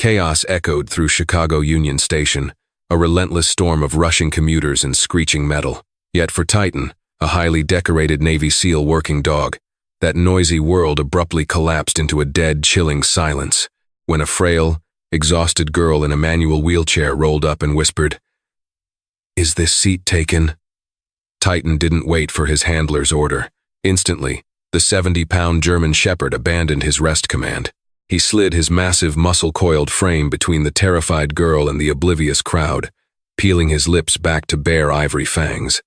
Chaos echoed through Chicago Union Station, a relentless storm of rushing commuters and screeching metal. Yet for Titan, a highly decorated Navy SEAL working dog, that noisy world abruptly collapsed into a dead, chilling silence when a frail, exhausted girl in a manual wheelchair rolled up and whispered, "Is this seat taken?" Titan didn't wait for his handler's order. Instantly, the 70-pound German Shepherd abandoned his rest command. He slid his massive muscle-coiled frame between the terrified girl and the oblivious crowd, peeling his lips back to bare ivory fangs.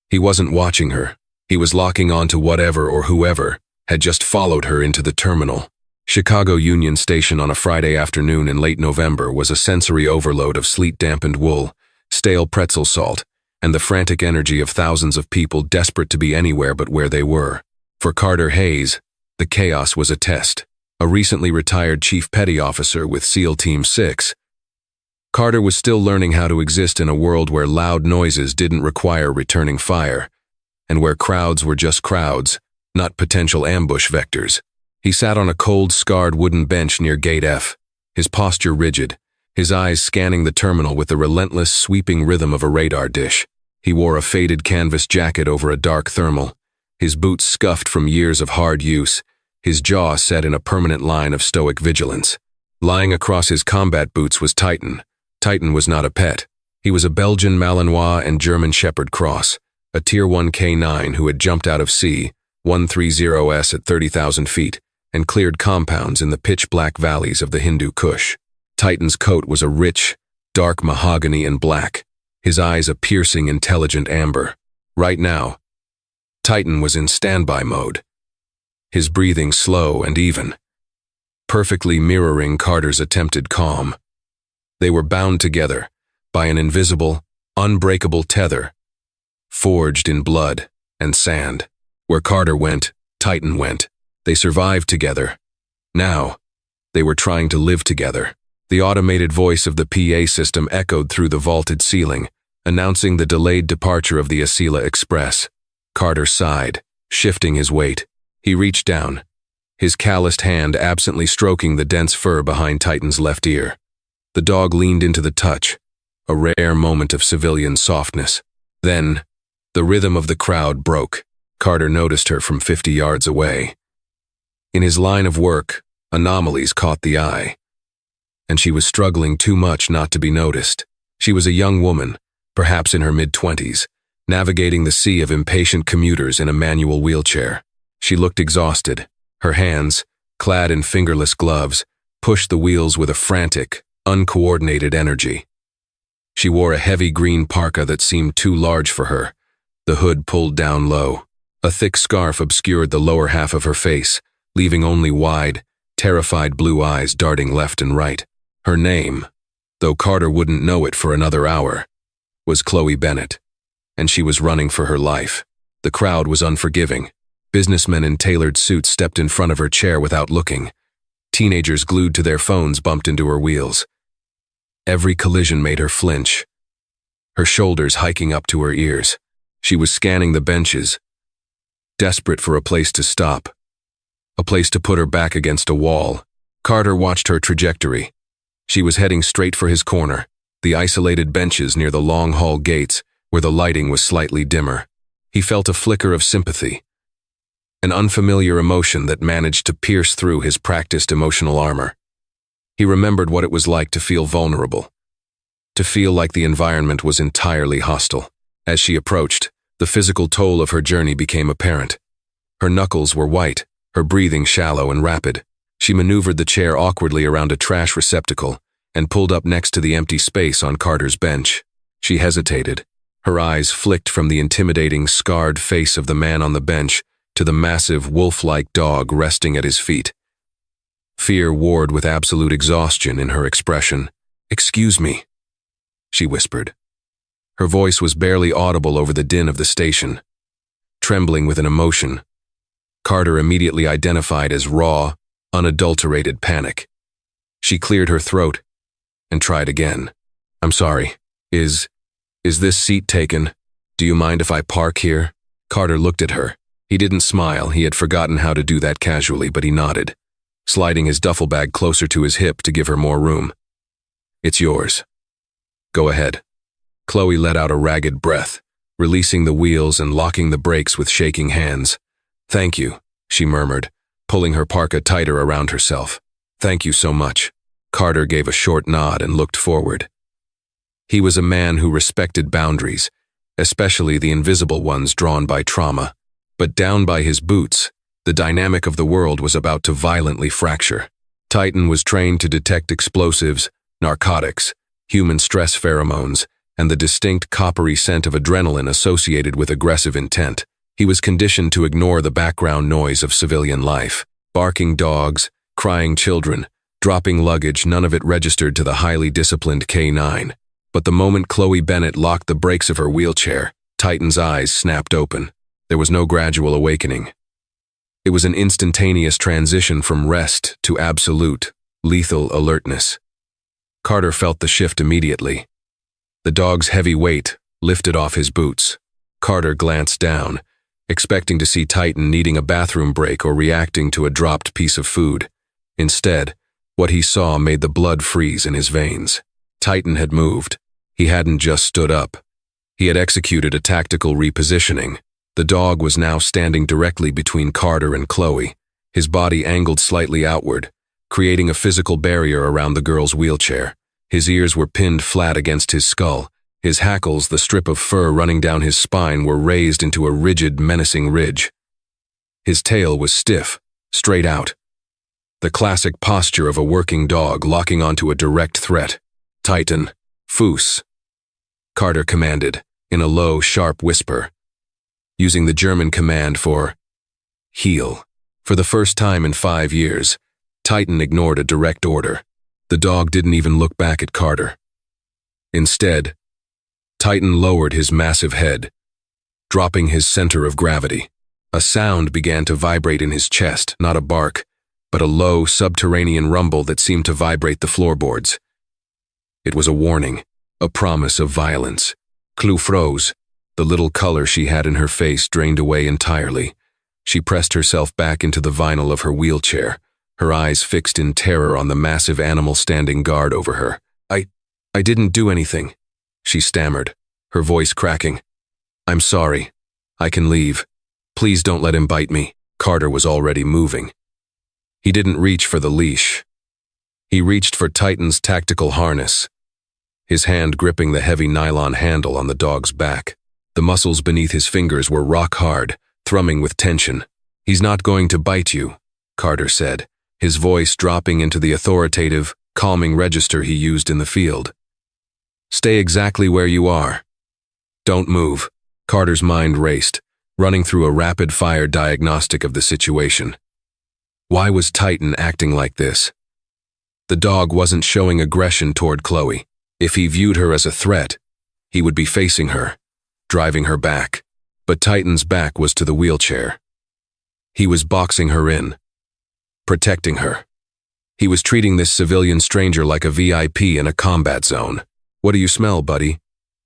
He wasn't watching her. He was locking onto whatever or whoever had just followed her into the terminal. Chicago Union Station on a Friday afternoon in late November was a sensory overload of sleet-dampened wool, stale pretzel salt, and the frantic energy of thousands of people desperate to be anywhere but where they were. For Carter Hayes, the chaos was a test. A recently retired Chief Petty Officer with SEAL Team 6, Carter was still learning how to exist in a world where loud noises didn't require returning fire, and where crowds were just crowds, not potential ambush vectors. He sat on a cold, scarred wooden bench near Gate F, his posture rigid, his eyes scanning the terminal with the relentless, sweeping rhythm of a radar dish. He wore a faded canvas jacket over a dark thermal, his boots scuffed from years of hard use, his jaw set in a permanent line of stoic vigilance. Lying across his combat boots was Titan. Titan was not a pet. He was a Belgian Malinois and German Shepherd cross, a Tier 1 K9 who had jumped out of C-130S at 30,000 feet and cleared compounds in the pitch-black valleys of the Hindu Kush. Titan's coat was a rich, dark mahogany and black, his eyes a piercing, intelligent amber. Right now, Titan was in standby mode, his breathing slow and even, perfectly mirroring Carter's attempted calm. They were bound together by an invisible, unbreakable tether, forged in blood and sand. Where Carter went, Titan went. They survived together. Now, they were trying to live together. The automated voice of the PA system echoed through the vaulted ceiling, announcing the delayed departure of the Asila Express. Carter sighed, shifting his weight. He reached down, his calloused hand absently stroking the dense fur behind Titan's left ear. The dog leaned into the touch, a rare moment of civilian softness. Then, the rhythm of the crowd broke. Carter noticed her from 50 yards away. In his line of work, anomalies caught the eye, and she was struggling too much not to be noticed. She was a young woman, perhaps in her mid-20s, navigating the sea of impatient commuters in a manual wheelchair. She looked exhausted. Her hands, clad in fingerless gloves, pushed the wheels with a frantic, uncoordinated energy. She wore a heavy green parka that seemed too large for her, the hood pulled down low. A thick scarf obscured the lower half of her face, leaving only wide, terrified blue eyes darting left and right. Her name, though Carter wouldn't know it for another hour, was Chloe Bennett, and she was running for her life. The crowd was unforgiving. Businessmen in tailored suits stepped in front of her chair without looking. Teenagers glued to their phones bumped into her wheels. Every collision made her flinch, her shoulders hiking up to her ears. She was scanning the benches, desperate for a place to stop, a place to put her back against a wall. Carter watched her trajectory. She was heading straight for his corner, the isolated benches near the long hall gates where the lighting was slightly dimmer. He felt a flicker of sympathy, an unfamiliar emotion that managed to pierce through his practiced emotional armor. He remembered what it was like to feel vulnerable, to feel like the environment was entirely hostile. As she approached, the physical toll of her journey became apparent. Her knuckles were white, her breathing shallow and rapid. She maneuvered the chair awkwardly around a trash receptacle and pulled up next to the empty space on Carter's bench. She hesitated. Her eyes flicked from the intimidating, scarred face of the man on the bench to the massive, wolf-like dog resting at his feet. Fear warred with absolute exhaustion in her expression. "Excuse me," she whispered. Her voice was barely audible over the din of the station. Trembling with an emotion, Carter immediately identified as raw, unadulterated panic. She cleared her throat and tried again. "I'm sorry. Is this seat taken? Do you mind if I park here?" Carter looked at her. He didn't smile. He had forgotten how to do that casually, but he nodded. sliding his duffel bag closer to his hip to give her more room. "It's yours. Go ahead." Chloe let out a ragged breath, releasing the wheels and locking the brakes with shaking hands. "Thank you," she murmured, pulling her parka tighter around herself. "Thank you so much." Carter gave a short nod and looked forward. He was a man who respected boundaries, especially the invisible ones drawn by trauma. But down by his boots, the dynamic of the world was about to violently fracture. Titan was trained to detect explosives, narcotics, human stress pheromones, and the distinct coppery scent of adrenaline associated with aggressive intent. He was conditioned to ignore the background noise of civilian life. Barking dogs, crying children, dropping luggage, none of it registered to the highly disciplined K9. But the moment Chloe Bennett locked the brakes of her wheelchair, Titan's eyes snapped open. There was no gradual awakening. It was an instantaneous transition from rest to absolute, lethal alertness. Carter felt the shift immediately. The dog's heavy weight lifted off his boots. Carter glanced down, expecting to see Titan needing a bathroom break or reacting to a dropped piece of food. Instead, what he saw made the blood freeze in his veins. Titan had moved. He hadn't just stood up. He had executed a tactical repositioning. The dog was now standing directly between Carter and Chloe, his body angled slightly outward, creating a physical barrier around the girl's wheelchair. His ears were pinned flat against his skull. His hackles, the strip of fur running down his spine, were raised into a rigid, menacing ridge. His tail was stiff, straight out. The classic posture of a working dog locking onto a direct threat. "Titan, Fuß," Carter commanded, in a low, sharp whisper, using the German command for heel. For the first time in 5 years, Titan ignored a direct order. The dog didn't even look back at Carter. Instead, Titan lowered his massive head, dropping his center of gravity. A sound began to vibrate in his chest, not a bark, but a low, subterranean rumble that seemed to vibrate the floorboards. It was a warning, a promise of violence. Chloe froze. The little color she had in her face drained away entirely. She pressed herself back into the vinyl of her wheelchair, her eyes fixed in terror on the massive animal standing guard over her. I didn't do anything," she stammered, her voice cracking. "I'm sorry. I can leave. Please don't let him bite me." Carter was already moving. He didn't reach for the leash. He reached for Titan's tactical harness, his hand gripping the heavy nylon handle on the dog's back. The muscles beneath his fingers were rock hard, thrumming with tension. "He's not going to bite you," Carter said, his voice dropping into the authoritative, calming register he used in the field. "Stay exactly where you are. Don't move." Carter's mind raced, running through a rapid-fire diagnostic of the situation. Why was Titan acting like this? The dog wasn't showing aggression toward Chloe. If he viewed her as a threat, he would be facing her, driving her back. But Titan's back was to the wheelchair. He was boxing her in, protecting her. He was treating this civilian stranger like a VIP in a combat zone. "What do you smell, buddy?"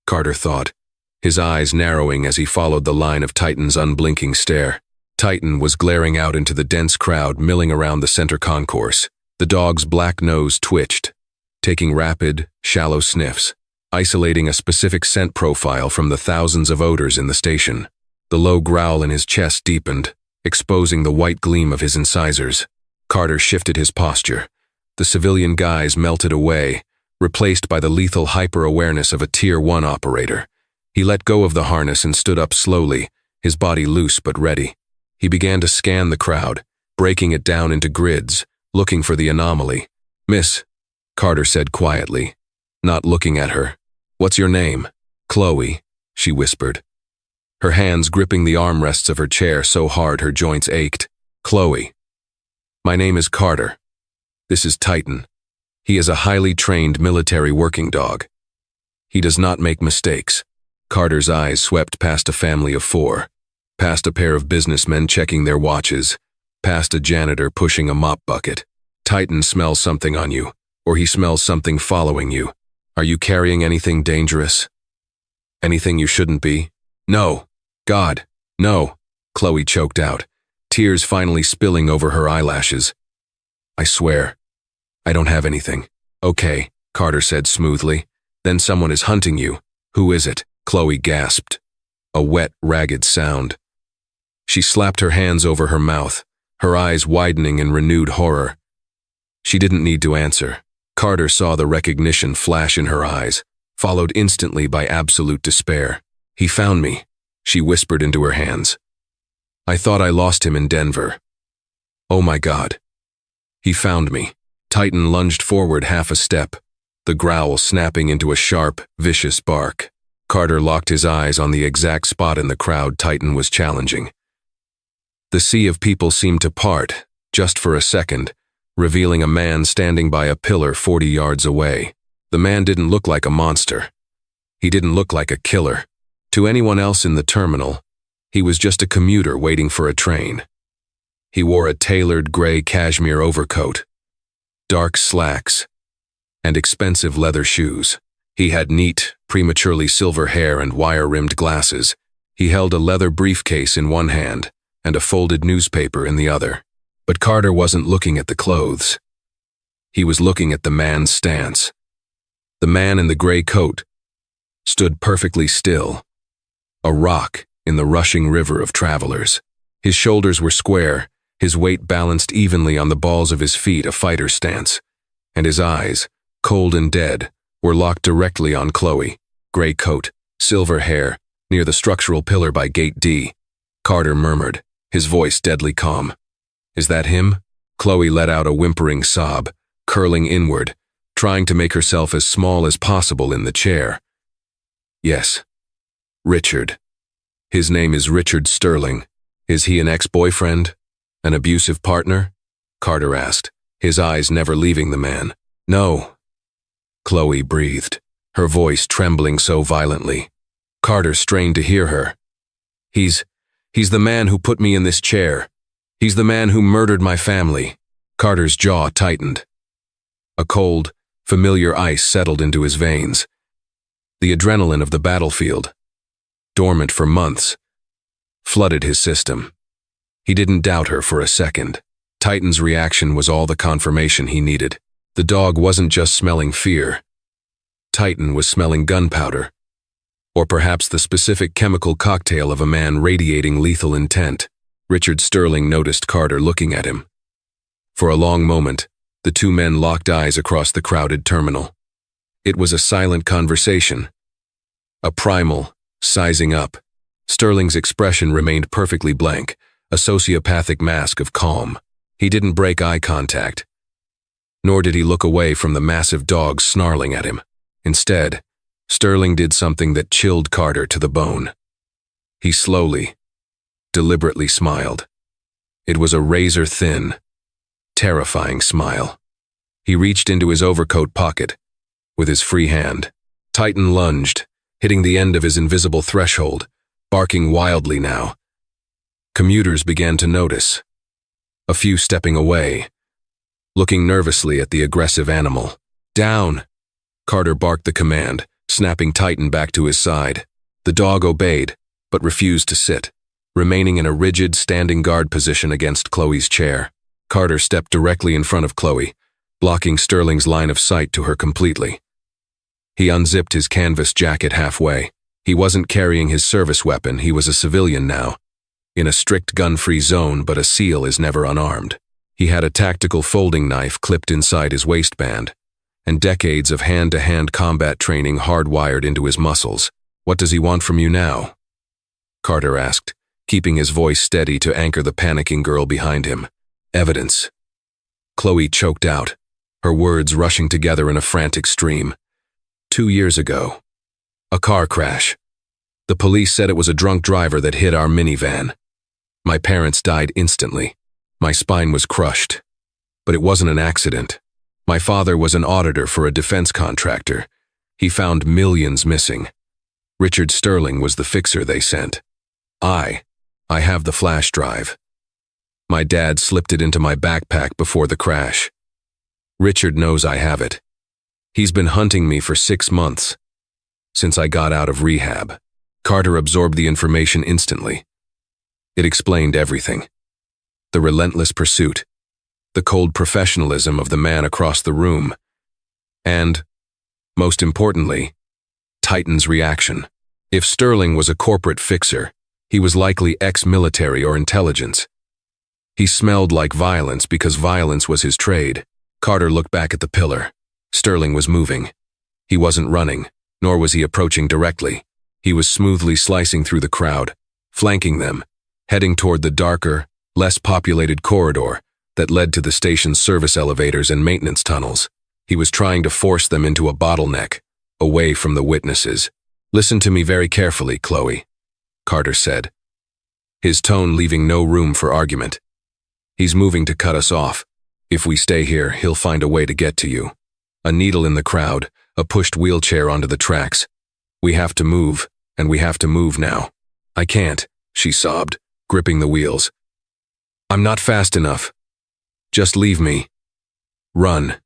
Carter thought, his eyes narrowing as he followed the line of Titan's unblinking stare. Titan was glaring out into the dense crowd milling around the center concourse. The dog's black nose twitched, taking rapid, shallow sniffs, isolating a specific scent profile from the thousands of odors in the station. The low growl in his chest deepened, exposing the white gleam of his incisors. Carter shifted his posture. The civilian guise melted away, replaced by the lethal hyper-awareness of a Tier 1 operator. He let go of the harness and stood up slowly, his body loose but ready. He began to scan the crowd, breaking it down into grids, looking for the anomaly. "Miss," Carter said quietly, not looking at her. "What's your name?" "Chloe," she whispered, her hands gripping the armrests of her chair so hard her joints ached. "Chloe. My name is Carter. This is Titan. He is a highly trained military working dog. He does not make mistakes." Carter's eyes swept past a family of 4, past a pair of businessmen checking their watches, past a janitor pushing a mop bucket. "Titan smells something on you, or he smells something following you. Are you carrying anything dangerous? Anything you shouldn't be?" "No. God, no," Chloe choked out, tears finally spilling over her eyelashes. I swear. I don't have anything. Okay, Carter said smoothly. Then someone is hunting you. Who is it? Chloe gasped. A wet, ragged sound. She slapped her hands over her mouth, her eyes widening in renewed horror. She didn't need to answer. Carter saw the recognition flash in her eyes, followed instantly by absolute despair. He found me, she whispered into her hands. I thought I lost him in Denver. Oh my God. He found me. Titan lunged forward half a step, the growl snapping into a sharp, vicious bark. Carter locked his eyes on the exact spot in the crowd Titan was challenging. The sea of people seemed to part, just for a second, revealing a man standing by a pillar 40 yards away. The man didn't look like a monster. He didn't look like a killer. To anyone else in the terminal, he was just a commuter waiting for a train. He wore a tailored gray cashmere overcoat, dark slacks, and expensive leather shoes. He had neat, prematurely silver hair and wire-rimmed glasses. He held a leather briefcase in one hand and a folded newspaper in the other. But Carter wasn't looking at the clothes. He was looking at the man's stance. The man in the gray coat stood perfectly still, a rock in the rushing river of travelers. His shoulders were square, his weight balanced evenly on the balls of his feet, a fighter's stance, and his eyes, cold and dead, were locked directly on Chloe. Gray coat, silver hair, near the structural pillar by Gate D. Carter murmured, his voice deadly calm. Is that him? Chloe let out a whimpering sob, curling inward, trying to make herself as small as possible in the chair. Yes. Richard. His name is Richard Sterling. Is he an ex-boyfriend? An abusive partner? Carter asked, his eyes never leaving the man. No. Chloe breathed, her voice trembling so violently. Carter strained to hear her. He's the man who put me in this chair. He's the man who murdered my family. Carter's jaw tightened. A cold, familiar ice settled into his veins. The adrenaline of the battlefield, dormant for months, flooded his system. He didn't doubt her for a second. Titan's reaction was all the confirmation he needed. The dog wasn't just smelling fear. Titan was smelling gunpowder, or perhaps the specific chemical cocktail of a man radiating lethal intent. Richard Sterling noticed Carter looking at him. For a long moment, the two men locked eyes across the crowded terminal. It was a silent conversation. A primal, sizing up. Sterling's expression remained perfectly blank, a sociopathic mask of calm. He didn't break eye contact, nor did he look away from the massive dog snarling at him. Instead, Sterling did something that chilled Carter to the bone. He slowly, deliberately smiled. It was a razor-thin, terrifying smile. He reached into his overcoat pocket with his free hand. Titan lunged, hitting the end of his invisible threshold, barking wildly now. Commuters began to notice, a few stepping away, looking nervously at the aggressive animal. Down! Carter barked the command, snapping Titan back to his side. The dog obeyed, but refused to sit, remaining in a rigid standing guard position against Chloe's chair. Carter stepped directly in front of Chloe, blocking Sterling's line of sight to her completely. He unzipped his canvas jacket halfway. He wasn't carrying his service weapon, he was a civilian now. In a strict gun-free zone, but a SEAL is never unarmed. He had a tactical folding knife clipped inside his waistband, and decades of hand-to-hand combat training hardwired into his muscles. What does he want from you now? Carter asked, keeping his voice steady to anchor the panicking girl behind him. Evidence. Chloe choked out, her words rushing together in a frantic stream. 2 years ago. A car crash. The police said it was a drunk driver that hit our minivan. My parents died instantly. My spine was crushed. But it wasn't an accident. My father was an auditor for a defense contractor. He found millions missing. Richard Sterling was the fixer they sent. I have the flash drive. My dad slipped it into my backpack before the crash. Richard knows I have it. He's been hunting me for 6 months, since I got out of rehab. Carter absorbed the information instantly. It explained everything. The relentless pursuit, the cold professionalism of the man across the room, and, most importantly, Titan's reaction. If Sterling was a corporate fixer, he was likely ex-military or intelligence. He smelled like violence because violence was his trade. Carter looked back at the pillar. Sterling was moving. He wasn't running, nor was he approaching directly. He was smoothly slicing through the crowd, flanking them, heading toward the darker, less populated corridor that led to the station's service elevators and maintenance tunnels. He was trying to force them into a bottleneck, away from the witnesses. "Listen to me very carefully, Chloe," Carter said, his tone leaving no room for argument. "He's moving to cut us off. If we stay here, he'll find a way to get to you." A needle in the crowd, a pushed wheelchair onto the tracks. "We have to move, and we have to move now." "I can't," she sobbed, gripping the wheels. "I'm not fast enough. Just leave me. Run.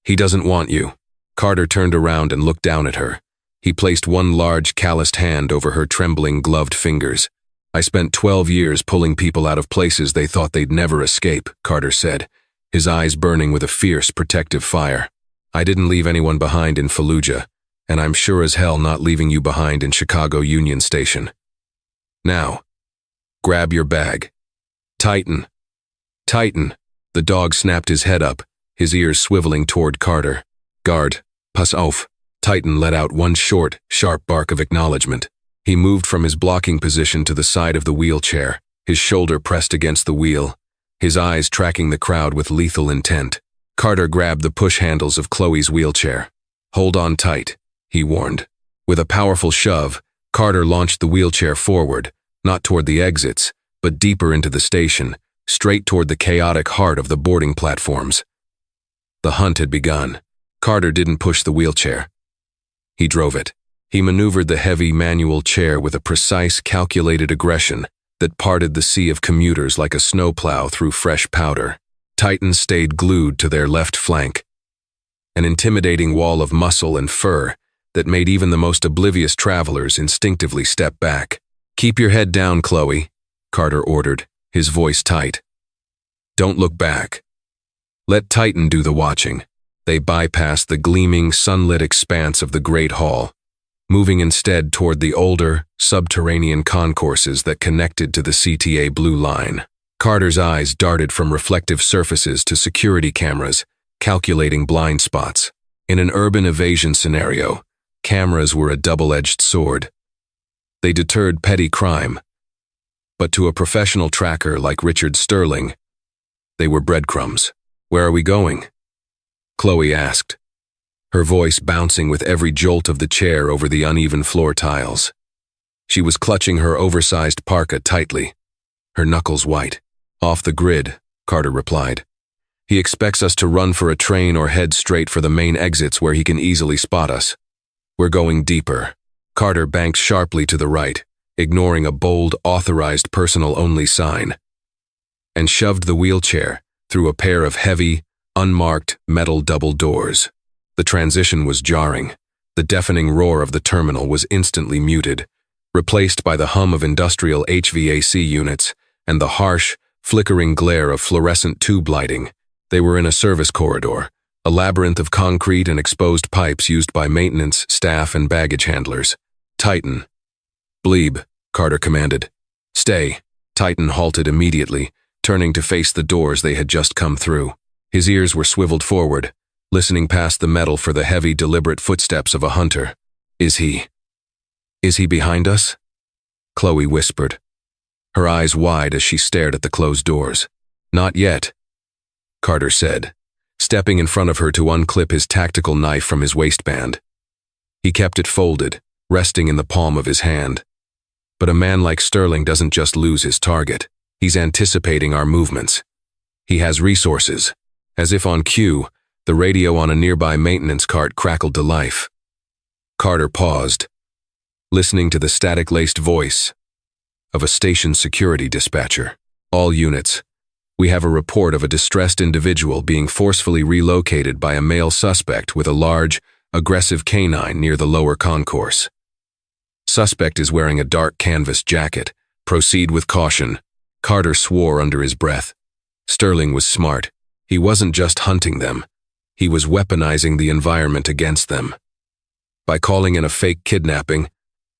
He doesn't want you." Carter turned around and looked down at her. He placed one large, calloused hand over her trembling, gloved fingers. "I spent 12 years pulling people out of places they thought they'd never escape," Carter said, his eyes burning with a fierce, protective fire. "I didn't leave anyone behind in Fallujah, and I'm sure as hell not leaving you behind in Chicago Union Station. Now, grab your bag. Titan. Titan." The dog snapped his head up, his ears swiveling toward Carter. "Guard, pass auf." Titan let out one short, sharp bark of acknowledgement. He moved from his blocking position to the side of the wheelchair, his shoulder pressed against the wheel, his eyes tracking the crowd with lethal intent. Carter grabbed the push handles of Chloe's wheelchair. "Hold on tight," he warned. With a powerful shove, Carter launched the wheelchair forward, not toward the exits, but deeper into the station, straight toward the chaotic heart of the boarding platforms. The hunt had begun. Carter didn't push the wheelchair. He drove it. He maneuvered the heavy manual chair with a precise, calculated aggression that parted the sea of commuters like a snowplow through fresh powder. Titan stayed glued to their left flank, an intimidating wall of muscle and fur that made even the most oblivious travelers instinctively step back. "Keep your head down, Chloe," Carter ordered, his voice tight. "Don't look back. Let Titan do the watching." They bypassed the gleaming, sunlit expanse of the Great Hall, moving instead toward the older, subterranean concourses that connected to the CTA Blue Line. Carter's eyes darted from reflective surfaces to security cameras, calculating blind spots. In an urban evasion scenario, cameras were a double-edged sword. They deterred petty crime, but to a professional tracker like Richard Sterling, they were breadcrumbs. "Where are we going?" Chloe asked, her voice bouncing with every jolt of the chair over the uneven floor tiles. She was clutching her oversized parka tightly, her knuckles white. "Off the grid," Carter replied. "He expects us to run for a train or head straight for the main exits where he can easily spot us. We're going deeper." Carter banked sharply to the right, ignoring a bold, authorized personal-only sign, and shoved the wheelchair through a pair of heavy, unmarked metal double doors. The transition was jarring. The deafening roar of the terminal was instantly muted, replaced by the hum of industrial HVAC units and the harsh, flickering glare of fluorescent tube lighting. They were in a service corridor, a labyrinth of concrete and exposed pipes used by maintenance, staff, and baggage handlers. "Titan." "Bleeb," Carter commanded. "Stay." Titan halted immediately, turning to face the doors they had just come through. His ears were swiveled forward, listening past the metal for the heavy, deliberate footsteps of a hunter. Is he behind us?" Chloe whispered, her eyes wide as she stared at the closed doors. "Not yet," Carter said, stepping in front of her to unclip his tactical knife from his waistband. He kept it folded, resting in the palm of his hand. But a man like Sterling doesn't just lose his target. He's anticipating our movements. He has resources. As if on cue, the radio on a nearby maintenance cart crackled to life. Carter paused, listening to the static-laced voice of a station security dispatcher. "All units, we have a report of a distressed individual being forcefully relocated by a male suspect with a large, aggressive canine near the lower concourse. Suspect is wearing a dark canvas jacket. Proceed with caution." Carter swore under his breath. Sterling was smart. He wasn't just hunting them. He was weaponizing the environment against them. By calling in a fake kidnapping,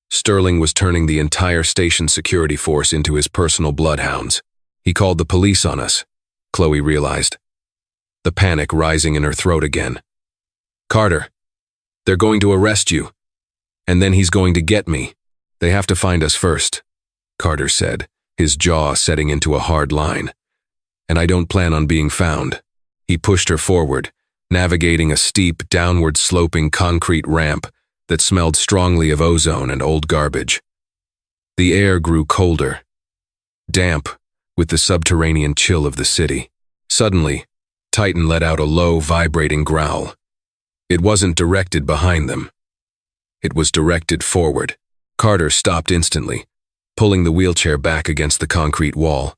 Sterling was turning the entire station security force into his personal bloodhounds. He called the police on us, Chloe realized, the panic rising in her throat again. Carter, they're going to arrest you. And then he's going to get me. They have to find us first, Carter said, his jaw setting into a hard line. And I don't plan on being found. He pushed her forward, navigating a steep, downward-sloping concrete ramp that smelled strongly of ozone and old garbage. The air grew colder, damp, with the subterranean chill of the city. Suddenly, Titan let out a low, vibrating growl. It wasn't directed behind them. It was directed forward. Carter stopped instantly, pulling the wheelchair back against the concrete wall.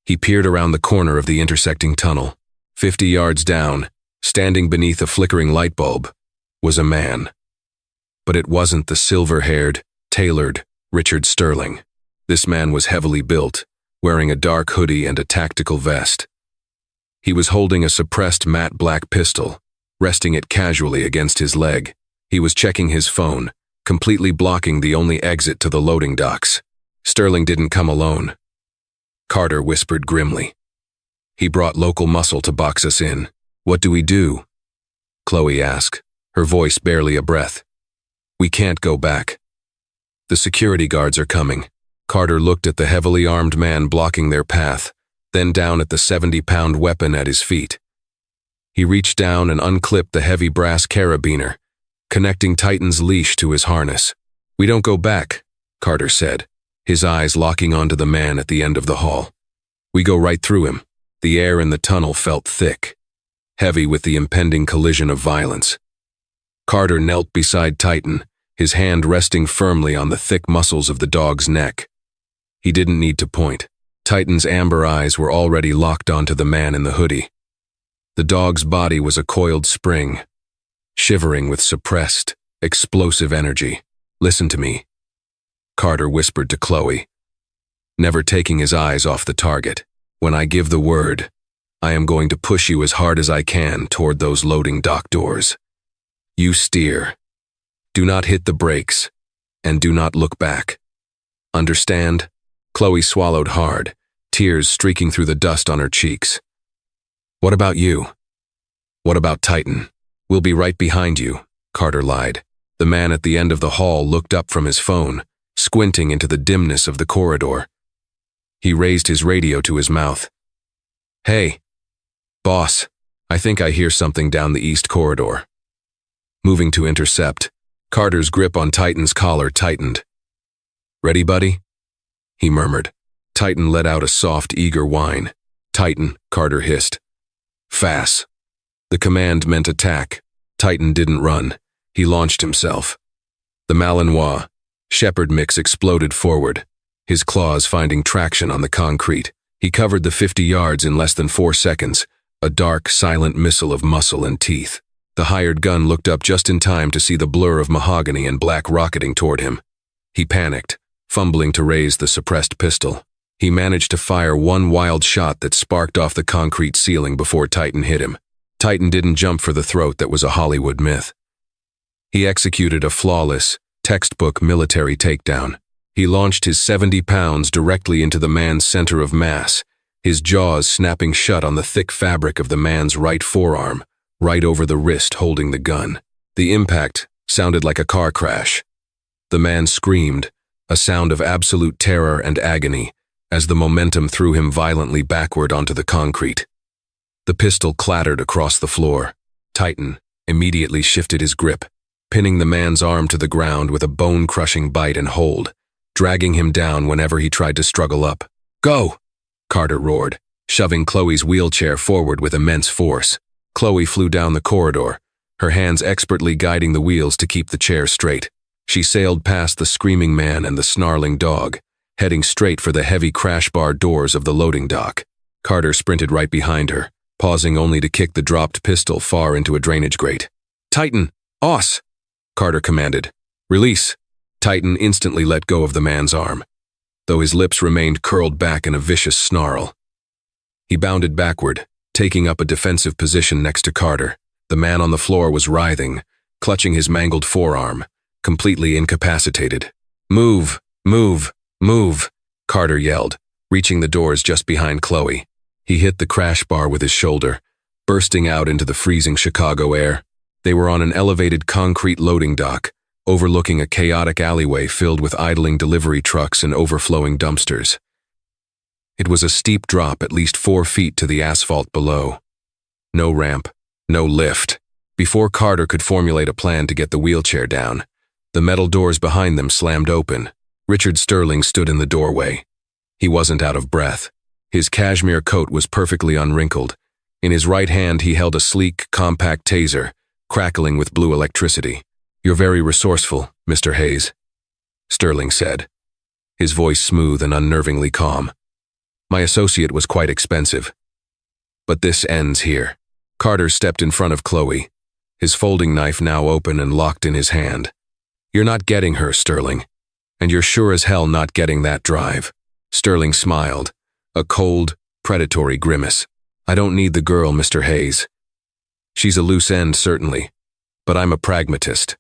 He peered around the corner of the intersecting tunnel. 50 yards down, standing beneath a flickering light bulb, was a man. But it wasn't the silver-haired, tailored Richard Sterling. This man was heavily built, wearing a dark hoodie and a tactical vest. He was holding a suppressed matte black pistol, resting it casually against his leg. He was checking his phone, completely blocking the only exit to the loading docks. Sterling didn't come alone. Carter whispered grimly. He brought local muscle to box us in. What do we do? Chloe asked, her voice barely a breath. We can't go back. The security guards are coming. Carter looked at the heavily armed man blocking their path, then down at the 70-pound weapon at his feet. He reached down and unclipped the heavy brass carabiner, connecting Titan's leash to his harness. We don't go back, Carter said, his eyes locking onto the man at the end of the hall. We go right through him. The air in the tunnel felt thick, heavy with the impending collision of violence. Carter knelt beside Titan, his hand resting firmly on the thick muscles of the dog's neck. He didn't need to point. Titan's amber eyes were already locked onto the man in the hoodie. The dog's body was a coiled spring, shivering with suppressed, explosive energy. Listen to me, Carter whispered to Chloe, never taking his eyes off the target. When I give the word, I am going to push you as hard as I can toward those loading dock doors. You steer. Do not hit the brakes, and do not look back. Understand? Chloe swallowed hard, tears streaking through the dust on her cheeks. What about you? What about Titan? We'll be right behind you, Carter lied. The man at the end of the hall looked up from his phone, squinting into the dimness of the corridor. He raised his radio to his mouth. Hey, boss, I think I hear something down the east corridor. Moving to intercept, Carter's grip on Titan's collar tightened. Ready, buddy? He murmured. Titan let out a soft, eager whine. Titan, Carter hissed. Fast. The command meant attack. Titan didn't run. He launched himself. The Malinois Shepherd mix exploded forward, his claws finding traction on the concrete. He covered the 50 yards in less than 4 seconds, a dark, silent missile of muscle and teeth. The hired gun looked up just in time to see the blur of mahogany and black rocketing toward him. He panicked, fumbling to raise the suppressed pistol. He managed to fire one wild shot that sparked off the concrete ceiling before Titan hit him. Titan didn't jump for the throat that was a Hollywood myth. He executed a flawless, textbook military takedown. He launched his 70 pounds directly into the man's center of mass, his jaws snapping shut on the thick fabric of the man's right forearm, right over the wrist holding the gun. The impact sounded like a car crash. The man screamed, a sound of absolute terror and agony, as the momentum threw him violently backward onto the concrete. The pistol clattered across the floor. Titan immediately shifted his grip, pinning the man's arm to the ground with a bone-crushing bite and hold, dragging him down whenever he tried to struggle up. Go! Carter roared, shoving Chloe's wheelchair forward with immense force. Chloe flew down the corridor, her hands expertly guiding the wheels to keep the chair straight. She sailed past the screaming man and the snarling dog, heading straight for the heavy crash bar doors of the loading dock. Carter sprinted right behind her, pausing only to kick the dropped pistol far into a drainage grate. Titan! Oss! Carter commanded. Release! Titan instantly let go of the man's arm, though his lips remained curled back in a vicious snarl. He bounded backward, taking up a defensive position next to Carter. The man on the floor was writhing, clutching his mangled forearm, completely incapacitated. "Move, move, move," Carter yelled, reaching the doors just behind Chloe. He hit the crash bar with his shoulder, bursting out into the freezing Chicago air. They were on an elevated concrete loading dock, overlooking a chaotic alleyway filled with idling delivery trucks and overflowing dumpsters. It was a steep drop at least 4 feet to the asphalt below. No ramp, no lift. Before Carter could formulate a plan to get the wheelchair down, the metal doors behind them slammed open. Richard Sterling stood in the doorway. He wasn't out of breath. His cashmere coat was perfectly unwrinkled. In his right hand he held a sleek, compact taser, crackling with blue electricity. "You're very resourceful, Mr. Hayes," Sterling said, his voice smooth and unnervingly calm. "My associate was quite expensive. But this ends here." Carter stepped in front of Chloe, his folding knife now open and locked in his hand. "You're not getting her, Sterling. And you're sure as hell not getting that drive." Sterling smiled, a cold, predatory grimace. "I don't need the girl, Mr. Hayes. She's a loose end, certainly, but I'm a pragmatist.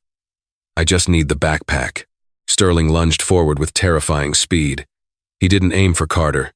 I just need the backpack." Sterling lunged forward with terrifying speed. He didn't aim for Carter.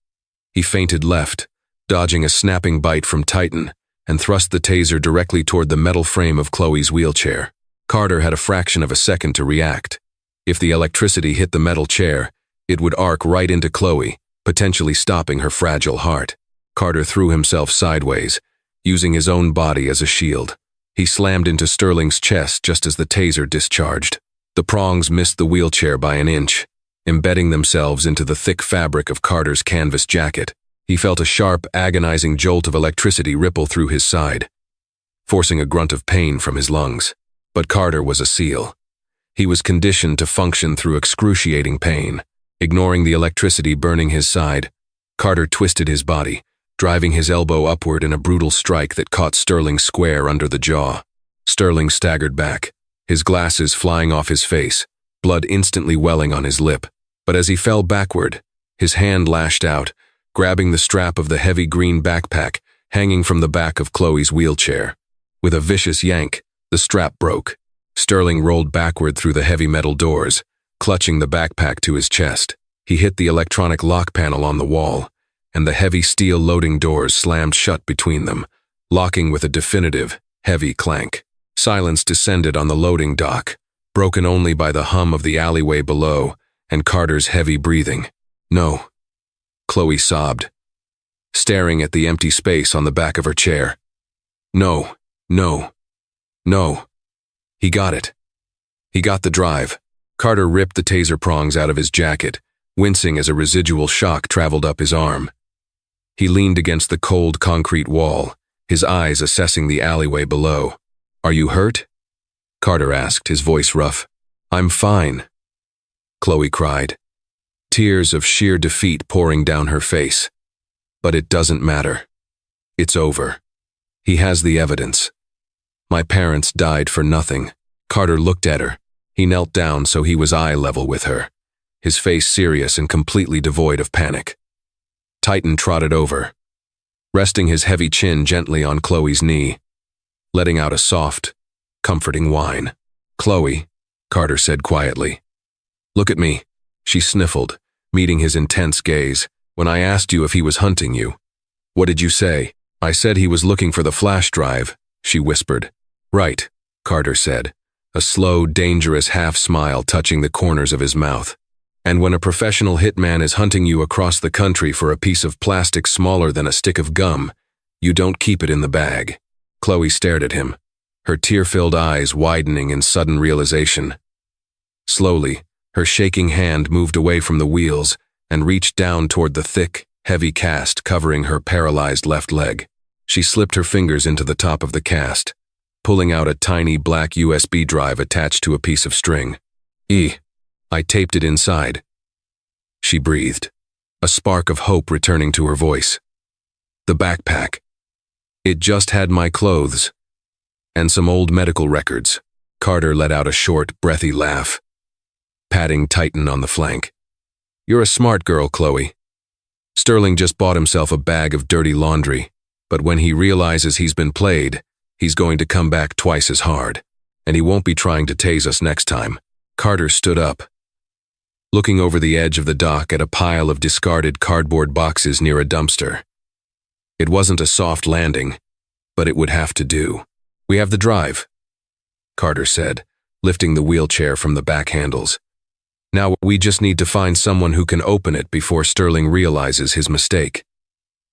He feinted left, dodging a snapping bite from Titan, and thrust the taser directly toward the metal frame of Chloe's wheelchair. Carter had a fraction of a second to react. If the electricity hit the metal chair, it would arc right into Chloe, potentially stopping her fragile heart. Carter threw himself sideways, using his own body as a shield. He slammed into Sterling's chest just as the taser discharged. The prongs missed the wheelchair by an inch, embedding themselves into the thick fabric of Carter's canvas jacket. He felt a sharp, agonizing jolt of electricity ripple through his side, forcing a grunt of pain from his lungs. But Carter was a SEAL. He was conditioned to function through excruciating pain. Ignoring the electricity burning his side, Carter twisted his body, driving his elbow upward in a brutal strike that caught Sterling square under the jaw. Sterling staggered back, his glasses flying off his face, blood instantly welling on his lip. But as he fell backward, his hand lashed out, grabbing the strap of the heavy green backpack hanging from the back of Chloe's wheelchair. With a vicious yank, the strap broke. Sterling rolled backward through the heavy metal doors, clutching the backpack to his chest. He hit the electronic lock panel on the wall, and the heavy steel loading doors slammed shut between them, locking with a definitive, heavy clank. Silence descended on the loading dock, broken only by the hum of the alleyway below and Carter's heavy breathing. "No," Chloe sobbed, staring at the empty space on the back of her chair. "No, no, no." He got it. He got the drive. Carter ripped the taser prongs out of his jacket, wincing as a residual shock traveled up his arm. He leaned against the cold concrete wall, his eyes assessing the alleyway below. "Are you hurt?" Carter asked, his voice rough. "I'm fine," Chloe cried, tears of sheer defeat pouring down her face. "But it doesn't matter. It's over. He has the evidence. My parents died for nothing." Carter looked at her. He knelt down so he was eye level with her, his face serious and completely devoid of panic. Titan trotted over, resting his heavy chin gently on Chloe's knee, letting out a soft, comforting whine. "Chloe," Carter said quietly. "Look at me." She sniffled, meeting his intense gaze. "When I asked you if he was hunting you, what did you say?" "I said he was looking for the flash drive," she whispered. "Right," Carter said, a slow, dangerous half-smile touching the corners of his mouth. "And when a professional hitman is hunting you across the country for a piece of plastic smaller than a stick of gum, you don't keep it in the bag." Chloe stared at him, her tear-filled eyes widening in sudden realization. Slowly, her shaking hand moved away from the wheels and reached down toward the thick, heavy cast covering her paralyzed left leg. She slipped her fingers into the top of the cast, pulling out a tiny black USB drive attached to a piece of string. I taped it inside," she breathed, a spark of hope returning to her voice. "The backpack. It just had my clothes and some old medical records." Carter let out a short, breathy laugh, patting Titan on the flank. "You're a smart girl, Chloe. Sterling just bought himself a bag of dirty laundry. But when he realizes he's been played, he's going to come back twice as hard. And he won't be trying to tase us next time. Carter stood up, looking over the edge of the dock at a pile of discarded cardboard boxes near a dumpster. It wasn't a soft landing, but it would have to do. "We have the drive," Carter said, lifting the wheelchair from the back handles. "Now we just need to find someone who can open it before Sterling realizes his mistake.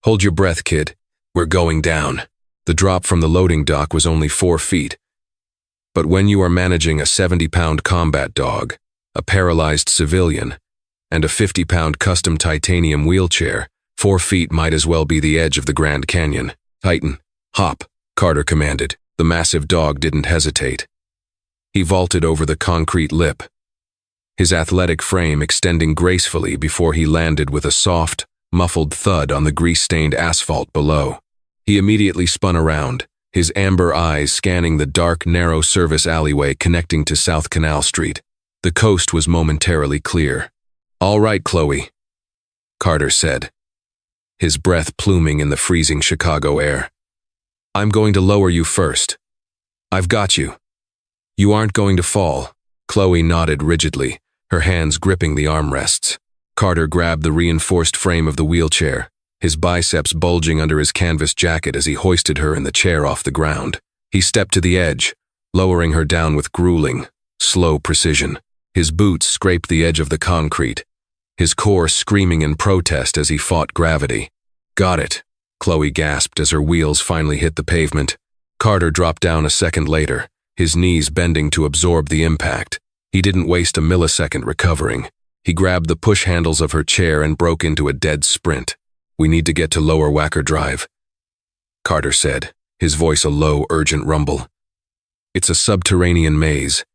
Hold your breath, kid. We're going down." The drop from the loading dock was only 4 feet. But when you are managing a 70-pound combat dog, a paralyzed civilian, and a 50-pound custom titanium wheelchair, 4 feet might as well be the edge of the Grand Canyon. "Titan, hop," Carter commanded. The massive dog didn't hesitate. He vaulted over the concrete lip, his athletic frame extending gracefully before he landed with a soft, muffled thud on the grease-stained asphalt below. He immediately spun around, his amber eyes scanning the dark, narrow service alleyway connecting to South Canal Street. The coast was momentarily clear. "All right, Chloe," Carter said, his breath pluming in the freezing Chicago air. "I'm going to lower you first. I've got you. You aren't going to fall." Chloe nodded rigidly, her hands gripping the armrests. Carter grabbed the reinforced frame of the wheelchair, his biceps bulging under his canvas jacket as he hoisted her in the chair off the ground. He stepped to the edge, lowering her down with grueling, slow precision. His boots scraped the edge of the concrete, his core screaming in protest as he fought gravity. "Got it," Chloe gasped as her wheels finally hit the pavement. Carter dropped down a second later, his knees bending to absorb the impact. He didn't waste a millisecond recovering. He grabbed the push handles of her chair and broke into a dead sprint. "We need to get to Lower Wacker Drive," Carter said, his voice a low, urgent rumble. "It's a subterranean maze.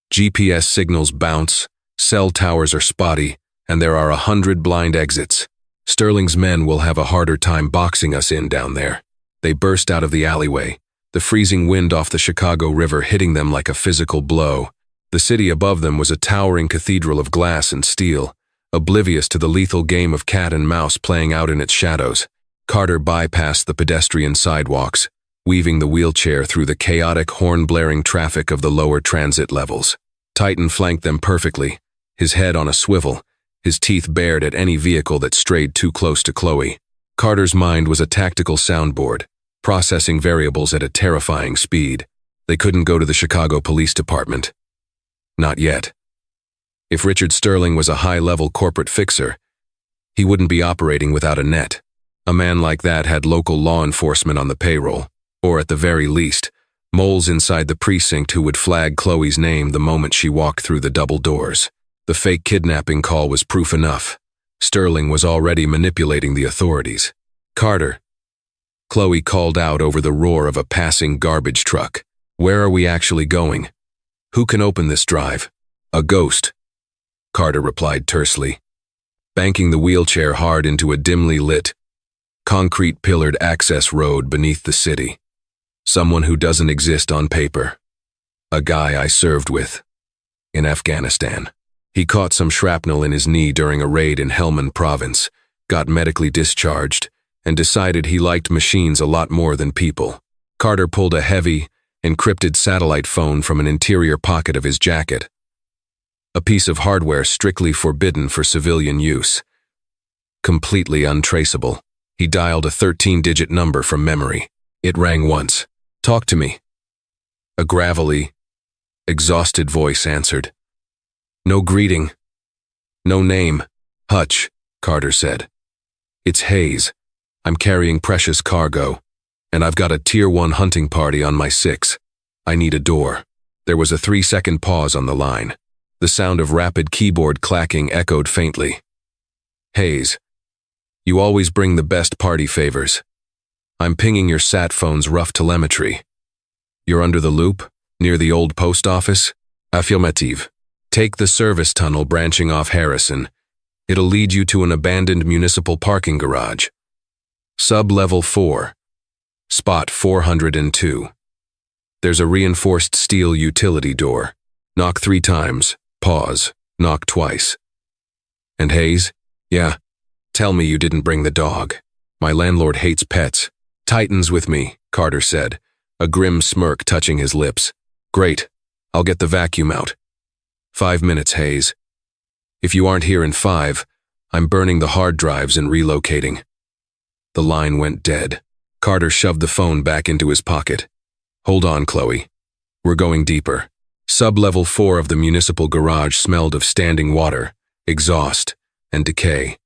GPS signals bounce, cell towers are spotty, and there are 100 blind exits. Sterling's men will have a harder time boxing us in down there." They burst out of the alleyway, the freezing wind off the Chicago River hitting them like a physical blow. The city above them was a towering cathedral of glass and steel, oblivious to the lethal game of cat and mouse playing out in its shadows. Carter bypassed the pedestrian sidewalks, weaving the wheelchair through the chaotic, horn-blaring traffic of the lower transit levels. Titan flanked them perfectly, his head on a swivel, his teeth bared at any vehicle that strayed too close to Chloe. Carter's mind was a tactical soundboard, processing variables at a terrifying speed. They couldn't go to the Chicago Police Department. Not yet. If Richard Sterling was a high-level corporate fixer, he wouldn't be operating without a net. A man like that had local law enforcement on the payroll, or at the very least, moles inside the precinct who would flag Chloe's name the moment she walked through the double doors. The fake kidnapping call was proof enough. Sterling was already manipulating the authorities. "Carter," Chloe called out over the roar of a passing garbage truck. "Where are we actually going? Who can open this drive?" "A ghost," Carter replied tersely, banking the wheelchair hard into a dimly lit, concrete-pillared access road beneath the city. "Someone who doesn't exist on paper. A guy I served with in Afghanistan. He caught some shrapnel in his knee during a raid in Helmand Province, got medically discharged, and decided he liked machines a lot more than people." Carter pulled a heavy, encrypted satellite phone from an interior pocket of his jacket, a piece of hardware strictly forbidden for civilian use. Completely untraceable. He dialed a 13-digit number from memory. It rang once. "Talk to me." A gravelly, exhausted voice answered. "No greeting. No name. Hutch," Carter said. "It's Hayes. I'm carrying precious cargo, and I've got a Tier 1 hunting party on my 6. I need a door." There was a 3-second pause on the line. The sound of rapid keyboard clacking echoed faintly. "Hayes, you always bring the best party favors. I'm pinging your sat phone's rough telemetry. You're under the loop, near the old post office? Affirmative. Take the service tunnel branching off Harrison. It'll lead you to an abandoned municipal parking garage. Sub-level 4. Spot 402. There's a reinforced steel utility door. Knock 3 times. Pause. Knock twice. And Hayes? Yeah. Tell me you didn't bring the dog. My landlord hates pets. Titan's with me, Carter said, a grim smirk touching his lips. Great. I'll get the vacuum out. 5 minutes, Hayes. If you aren't here in 5, I'm burning the hard drives and relocating. The line went dead. Carter shoved the phone back into his pocket. Hold on, Chloe. We're going deeper. Sub-level 4 of the municipal garage smelled of standing water, exhaust, and decay.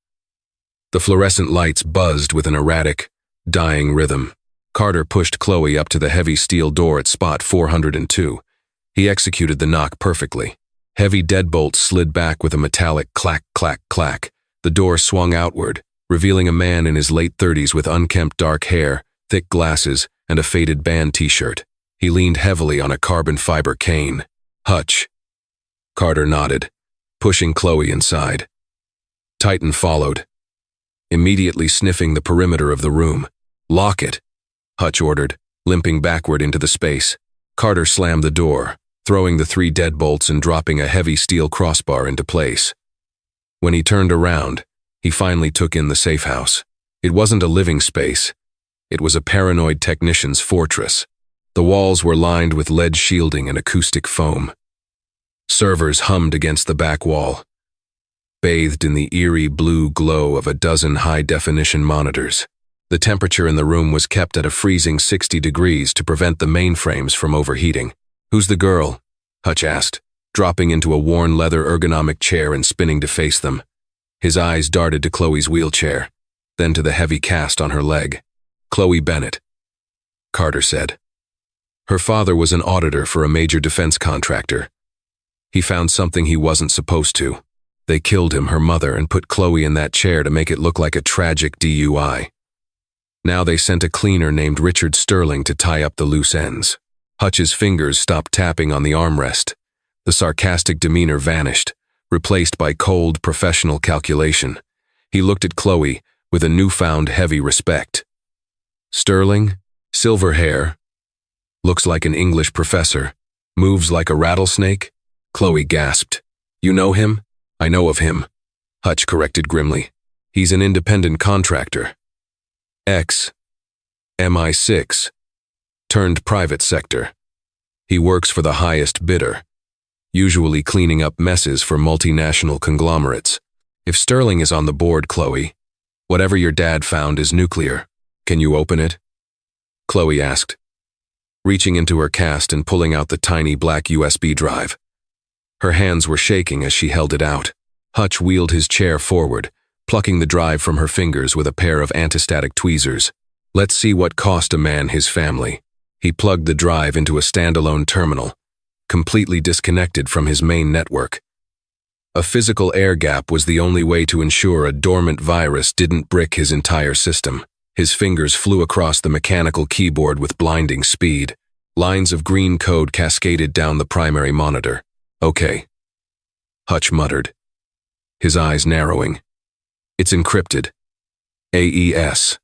The fluorescent lights buzzed with an erratic, dying rhythm. Carter pushed Chloe up to the heavy steel door at spot 402. He executed the knock perfectly. Heavy deadbolts slid back with a metallic clack, clack, clack. The door swung outward, revealing a man in his late 30s with unkempt dark hair, thick glasses, and a faded band t-shirt. He leaned heavily on a carbon fiber cane. Hutch. Carter nodded, pushing Chloe inside. Titan followed, immediately sniffing the perimeter of the room. Lock it, Hutch ordered, limping backward into the space. Carter slammed the door, throwing the 3 deadbolts and dropping a heavy steel crossbar into place. When he turned around, he finally took in the safe house. It wasn't a living space. It was a paranoid technician's fortress. The walls were lined with lead shielding and acoustic foam. Servers hummed against the back wall, bathed in the eerie blue glow of a dozen high-definition monitors. The temperature in the room was kept at a freezing 60 degrees to prevent the mainframes from overheating. Who's the girl? Hutch asked, dropping into a worn leather ergonomic chair and spinning to face them. His eyes darted to Chloe's wheelchair, then to the heavy cast on her leg. Chloe Bennett, Carter said. Her father was an auditor for a major defense contractor. He found something he wasn't supposed to. They killed him, her mother, and put Chloe in that chair to make it look like a tragic DUI. Now they sent a cleaner named Richard Sterling to tie up the loose ends. Hutch's fingers stopped tapping on the armrest. The sarcastic demeanor vanished, replaced by cold, professional calculation. He looked at Chloe with a newfound heavy respect. Sterling, silver hair, looks like an English professor, moves like a rattlesnake? Chloe gasped. You know him? I know of him, Hutch corrected grimly. He's an independent contractor. MI6, turned private sector. He works for the highest bidder, usually cleaning up messes for multinational conglomerates. If Sterling is on the board, Chloe, whatever your dad found is nuclear. Can you open it? Chloe asked, reaching into her cast and pulling out the tiny black USB drive. Her hands were shaking as she held it out. Hutch wheeled his chair forward, plucking the drive from her fingers with a pair of antistatic tweezers. Let's see what cost a man his family. He plugged the drive into a standalone terminal, completely disconnected from his main network. A physical air gap was the only way to ensure a dormant virus didn't brick his entire system. His fingers flew across the mechanical keyboard with blinding speed. Lines of green code cascaded down the primary monitor. Okay, Hutch muttered, his eyes narrowing. It's encrypted. AES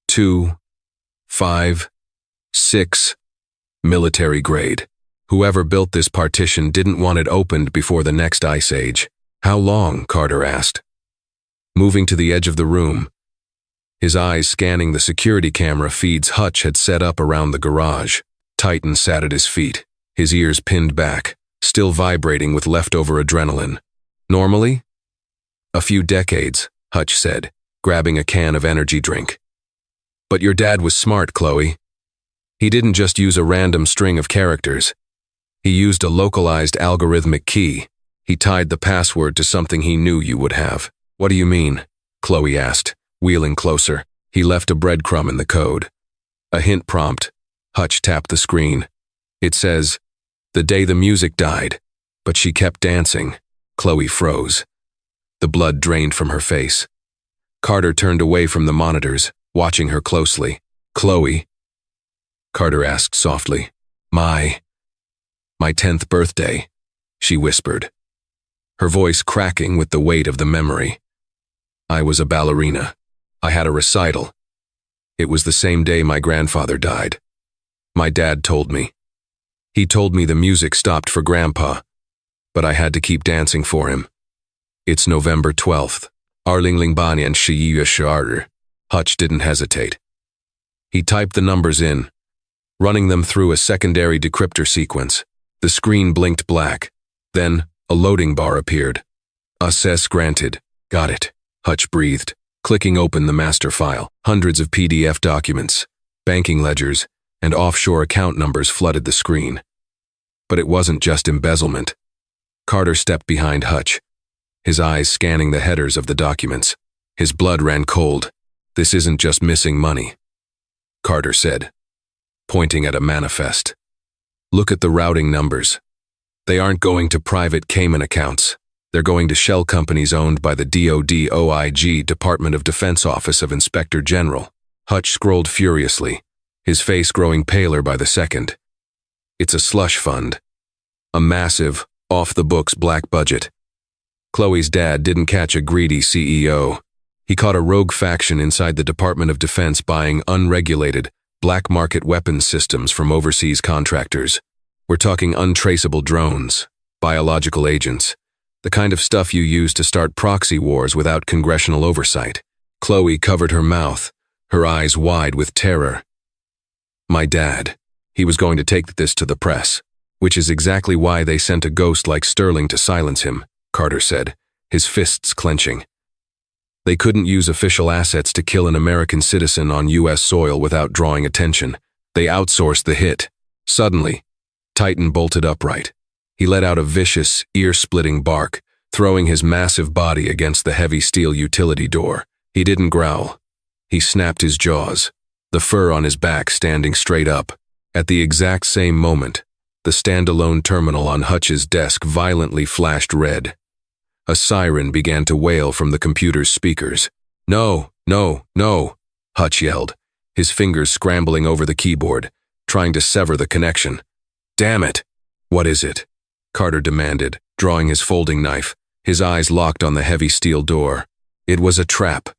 256, military grade. Whoever built this partition didn't want it opened before the next ice age. How long? Carter asked, moving to the edge of the room, his eyes scanning the security camera feeds Hutch had set up around the garage. Titan sat at his feet, his ears pinned back, still vibrating with leftover adrenaline. Normally? A few decades, Hutch said, grabbing a can of energy drink. But your dad was smart, Chloe. He didn't just use a random string of characters. He used a localized algorithmic key. He tied the password to something he knew you would have. What do you mean? Chloe asked, wheeling closer. He left a breadcrumb in the code. A hint prompt. Hutch tapped the screen. It says, the day the music died, but she kept dancing. Chloe froze. The blood drained from her face. Carter turned away from the monitors, watching her closely. Chloe, Carter asked softly. My 10th birthday, she whispered, her voice cracking with the weight of the memory. I was a ballerina. I had a recital. It was the same day my grandfather died. My dad told me. He told me the music stopped for Grandpa, but I had to keep dancing for him. It's November 12th. Arlinglingbanian Shiya Shar. Hutch didn't hesitate. He typed the numbers in, running them through a secondary decryptor sequence. The screen blinked black. Then, a loading bar appeared. Access granted. Got it, Hutch breathed, clicking open the master file. Hundreds of PDF documents, banking ledgers, and offshore account numbers flooded the screen. But it wasn't just embezzlement. Carter stepped behind Hutch, his eyes scanning the headers of the documents. His blood ran cold. This isn't just missing money, Carter said, pointing at a manifest. Look at the routing numbers. They aren't going to private Cayman accounts. They're going to shell companies owned by the DoD OIG Department of Defense Office of Inspector General. Hutch scrolled furiously, his face growing paler by the second. It's a slush fund. A massive, off-the-books black budget. Chloe's dad didn't catch a greedy CEO. He caught a rogue faction inside the Department of Defense buying unregulated, black market weapons systems from overseas contractors. We're talking untraceable drones, biological agents, the kind of stuff you use to start proxy wars without congressional oversight. Chloe covered her mouth, her eyes wide with terror. My dad. He was going to take this to the press, which is exactly why they sent a ghost like Sterling to silence him, Carter said, his fists clenching. They couldn't use official assets to kill an American citizen on U.S. soil without drawing attention. They outsourced the hit. Suddenly, Titan bolted upright. He let out a vicious, ear-splitting bark, throwing his massive body against the heavy steel utility door. He didn't growl. He snapped his jaws, the fur on his back standing straight up. At the exact same moment, the standalone terminal on Hutch's desk violently flashed red. A siren began to wail from the computer's speakers. No, no, no, Hutch yelled, his fingers scrambling over the keyboard, trying to sever the connection. Damn it! What is it? Carter demanded, drawing his folding knife, his eyes locked on the heavy steel door. It was a trap,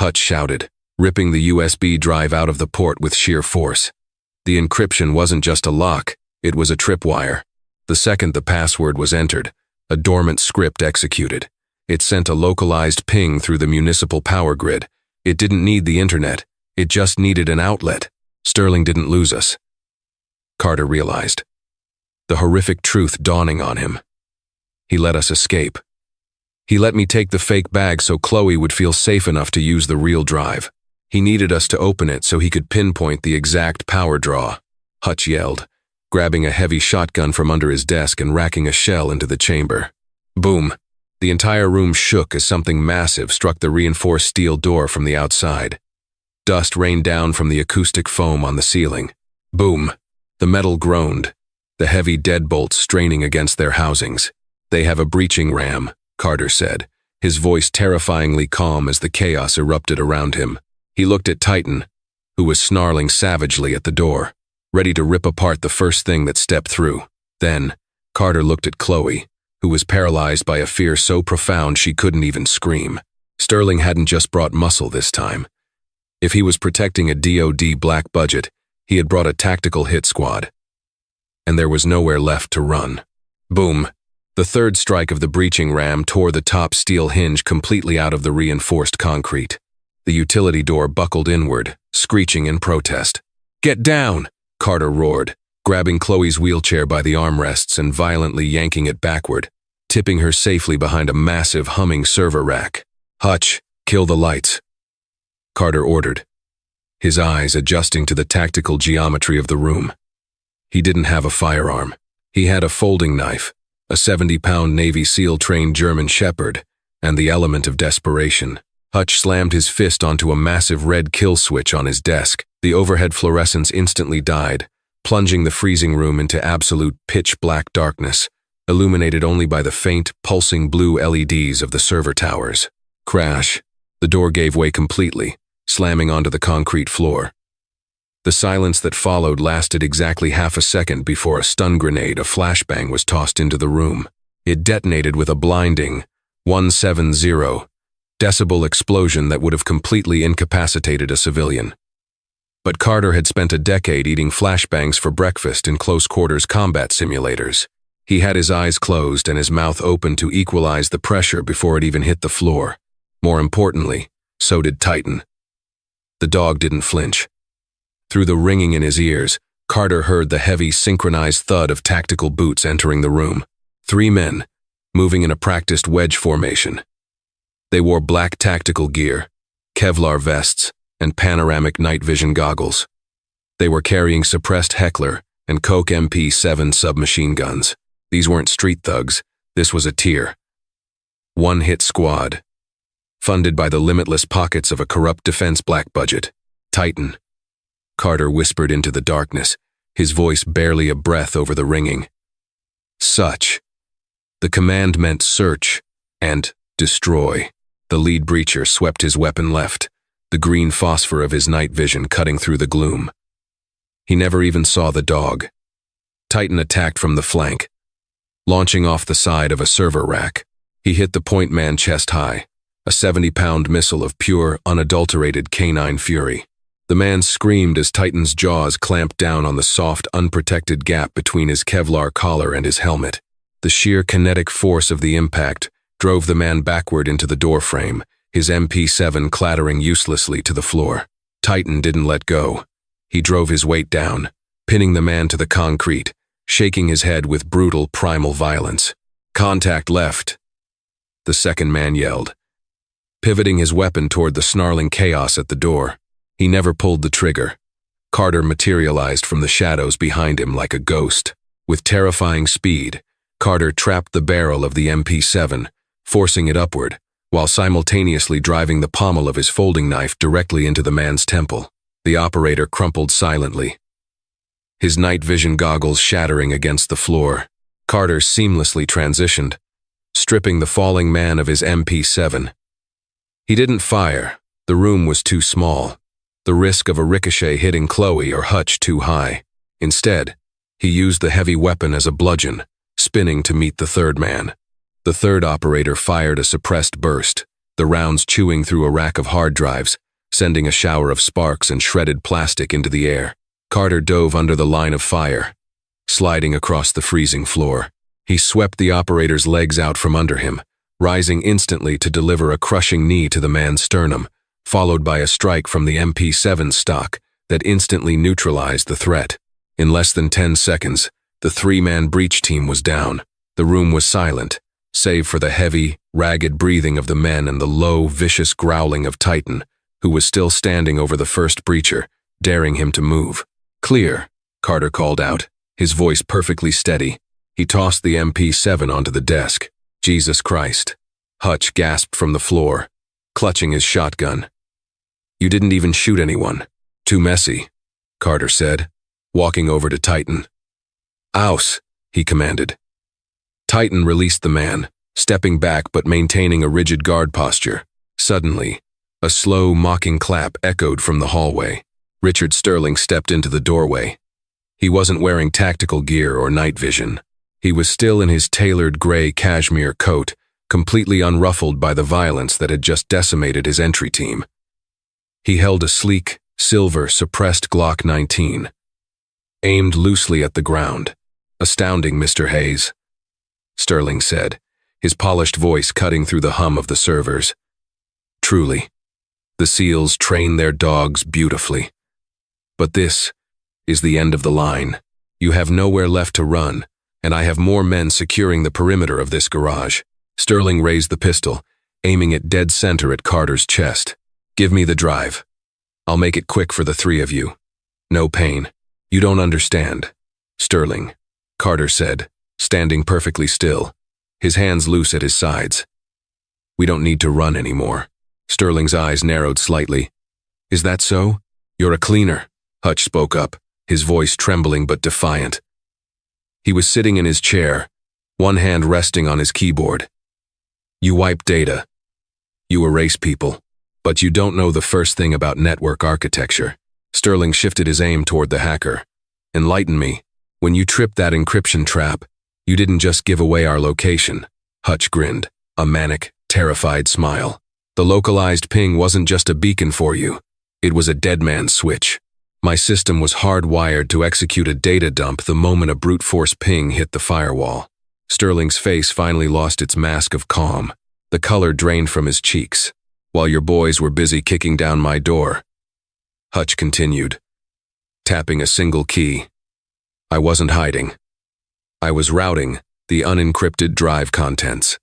Hutch shouted, ripping the USB drive out of the port with sheer force. The encryption wasn't just a lock, it was a tripwire. The second the password was entered, a dormant script executed. It sent a localized ping through the municipal power grid. It didn't need the internet, it just needed an outlet. Sterling didn't lose us, Carter realized, the horrific truth dawning on him. He let us escape. He let me take the fake bag so Chloe would feel safe enough to use the real drive. He needed us to open it so he could pinpoint the exact power draw, Hutch yelled, grabbing a heavy shotgun from under his desk and racking a shell into the chamber. Boom! The entire room shook as something massive struck the reinforced steel door from the outside. Dust rained down from the acoustic foam on the ceiling. Boom! The metal groaned, the heavy deadbolts straining against their housings. They have a breaching ram, Carter said, his voice terrifyingly calm as the chaos erupted around him. He looked at Titan, who was snarling savagely at the door, ready to rip apart the first thing that stepped through. Then, Carter looked at Chloe, who was paralyzed by a fear so profound she couldn't even scream. Sterling hadn't just brought muscle this time. If he was protecting a DoD black budget, he had brought a tactical hit squad. And there was nowhere left to run. Boom! The third strike of the breaching ram tore the top steel hinge completely out of the reinforced concrete. The utility door buckled inward, screeching in protest. Get down! Carter roared, grabbing Chloe's wheelchair by the armrests and violently yanking it backward, tipping her safely behind a massive humming server rack. Hutch, kill the lights, Carter ordered, his eyes adjusting to the tactical geometry of the room. He didn't have a firearm. He had a folding knife, a 70-pound Navy SEAL-trained German Shepherd, and the element of desperation. Hutch slammed his fist onto a massive red kill switch on his desk. The overhead fluorescence instantly died, plunging the freezing room into absolute pitch-black darkness, illuminated only by the faint, pulsing blue LEDs of the server towers. Crash! The door gave way completely, slamming onto the concrete floor. The silence that followed lasted exactly half a second before a stun grenade, a flashbang, was tossed into the room. It detonated with a blinding 170 decibel explosion that would have completely incapacitated a civilian. But Carter had spent a decade eating flashbangs for breakfast in close-quarters combat simulators. He had his eyes closed and his mouth open to equalize the pressure before it even hit the floor. More importantly, so did Titan. The dog didn't flinch. Through the ringing in his ears, Carter heard the heavy, synchronized thud of tactical boots entering the room. 3 men, moving in a practiced wedge formation. They wore black tactical gear, Kevlar vests, and panoramic night vision goggles. They were carrying suppressed Heckler and Coke MP7 submachine guns. These weren't street thugs. This was a tier. One-hit squad. Funded by the limitless pockets of a corrupt defense black budget. Titan. Carter whispered into the darkness, his voice barely a breath over the ringing. Such. The command meant search and destroy. The lead breacher swept his weapon left, the green phosphor of his night vision cutting through the gloom. He never even saw the dog. Titan attacked from the flank. Launching off the side of a server rack, he hit the point man chest high, a 70-pound missile of pure, unadulterated canine fury. The man screamed as Titan's jaws clamped down on the soft, unprotected gap between his Kevlar collar and his helmet. The sheer kinetic force of the impact drove the man backward into the doorframe, his MP7 clattering uselessly to the floor. Titan didn't let go. He drove his weight down, pinning the man to the concrete, shaking his head with brutal, primal violence. Contact left, the second man yelled, pivoting his weapon toward the snarling chaos at the door. He never pulled the trigger. Carter materialized from the shadows behind him like a ghost. With terrifying speed, Carter trapped the barrel of the MP7, forcing it upward, while simultaneously driving the pommel of his folding knife directly into the man's temple. The operator crumpled silently, his night vision goggles shattering against the floor. Carter seamlessly transitioned, stripping the falling man of his MP7. He didn't fire. The room was too small. The risk of a ricochet hitting Chloe or Hutch too high. Instead, he used the heavy weapon as a bludgeon, spinning to meet the third man. The third operator fired a suppressed burst, the rounds chewing through a rack of hard drives, sending a shower of sparks and shredded plastic into the air. Carter dove under the line of fire, sliding across the freezing floor. He swept the operator's legs out from under him, rising instantly to deliver a crushing knee to the man's sternum, followed by a strike from the MP7 stock that instantly neutralized the threat. In less than 10 seconds, the 3-man breach team was down. The room was silent, save for the heavy, ragged breathing of the men and the low, vicious growling of Titan, who was still standing over the first breacher, daring him to move. Clear, Carter called out, his voice perfectly steady. He tossed the MP7 onto the desk. Jesus Christ. Hutch gasped from the floor, clutching his shotgun. You didn't even shoot anyone. Too messy, Carter said, walking over to Titan. Ouse, he commanded. Titan released the man, stepping back but maintaining a rigid guard posture. Suddenly, a slow, mocking clap echoed from the hallway. Richard Sterling stepped into the doorway. He wasn't wearing tactical gear or night vision. He was still in his tailored gray cashmere coat, completely unruffled by the violence that had just decimated his entry team. He held a sleek, silver, suppressed Glock 19, aimed loosely at the ground. Astounding, Mr. Hayes, Sterling said, his polished voice cutting through the hum of the servers. Truly, the SEALs train their dogs beautifully. But this is the end of the line. You have nowhere left to run, and I have more men securing the perimeter of this garage. Sterling raised the pistol, aiming it dead center at Carter's chest. Give me the drive. I'll make it quick for the 3 of you. No pain. You don't understand. Sterling, Carter said, standing perfectly still, his hands loose at his sides. We don't need to run anymore. Sterling's eyes narrowed slightly. Is that so? You're a cleaner, Hutch spoke up, his voice trembling but defiant. He was sitting in his chair, one hand resting on his keyboard. You wipe data. You erase people. But you don't know the first thing about network architecture. Sterling shifted his aim toward the hacker. Enlighten me. When you tripped that encryption trap, you didn't just give away our location. Hutch grinned, a manic, terrified smile. The localized ping wasn't just a beacon for you. It was a dead man's switch. My system was hardwired to execute a data dump the moment a brute force ping hit the firewall. Sterling's face finally lost its mask of calm. The color drained from his cheeks. While your boys were busy kicking down my door, Hutch continued, tapping a single key. I wasn't hiding. I was routing the unencrypted drive contents,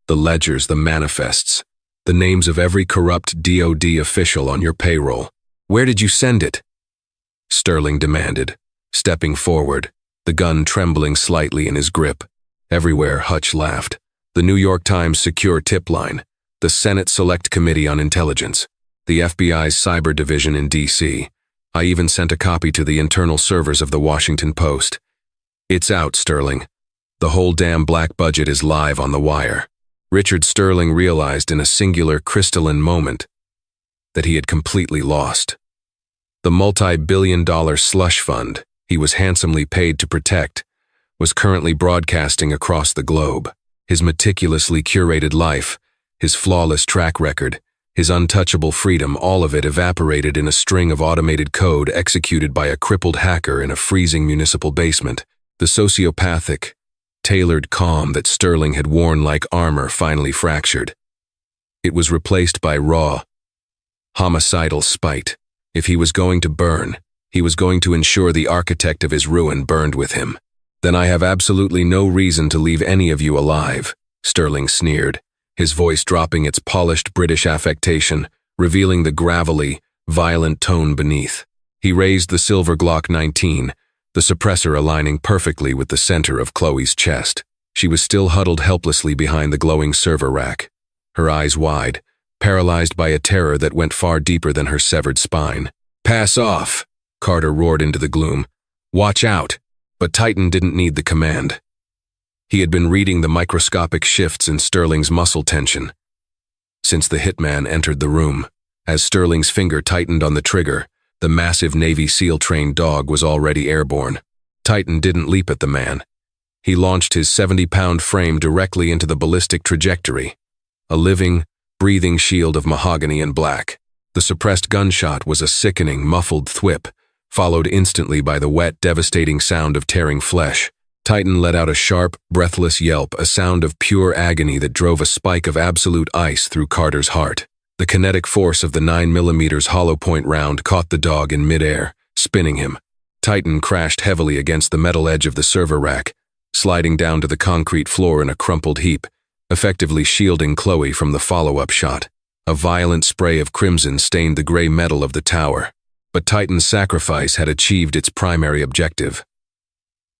the ledgers, the manifests, the names of every corrupt DoD official on your payroll. Where did you send it? Sterling demanded, stepping forward, the gun trembling slightly in his grip. Everywhere, Hutch laughed. The New York Times secure tip line, the Senate Select Committee on Intelligence, the FBI's cyber division in D.C. I even sent a copy to the internal servers of the Washington Post. It's out, Sterling. The whole damn black budget is live on the wire. Richard Sterling realized in a singular crystalline moment that he had completely lost. The multi-billion-dollar slush fund he was handsomely paid to protect was currently broadcasting across the globe. His meticulously curated life, his flawless track record, his untouchable freedom, all of it evaporated in a string of automated code executed by a crippled hacker in a freezing municipal basement. The sociopathic, tailored calm that Sterling had worn like armor finally fractured. It was replaced by raw, homicidal spite. If he was going to burn, he was going to ensure the architect of his ruin burned with him. Then I have absolutely no reason to leave any of you alive, Sterling sneered, his voice dropping its polished British affectation, revealing the gravelly, violent tone beneath. He raised the silver Glock 19, the suppressor aligning perfectly with the center of Chloe's chest. She was still huddled helplessly behind the glowing server rack, her eyes wide, paralyzed by a terror that went far deeper than her severed spine. "Pass off," Carter roared into the gloom. "Watch out." But Titan didn't need the command. He had been reading the microscopic shifts in Sterling's muscle tension since the hitman entered the room. As Sterling's finger tightened on the trigger, the massive Navy SEAL-trained dog was already airborne. Titan didn't leap at the man. He launched his 70-pound frame directly into the ballistic trajectory, a living, breathing shield of mahogany and black. The suppressed gunshot was a sickening, muffled thwip, followed instantly by the wet, devastating sound of tearing flesh. Titan let out a sharp, breathless yelp, a sound of pure agony that drove a spike of absolute ice through Carter's heart. The kinetic force of the 9mm hollow point round caught the dog in midair, spinning him. Titan crashed heavily against the metal edge of the server rack, sliding down to the concrete floor in a crumpled heap, effectively shielding Chloe from the follow-up shot. A violent spray of crimson stained the gray metal of the tower, but Titan's sacrifice had achieved its primary objective.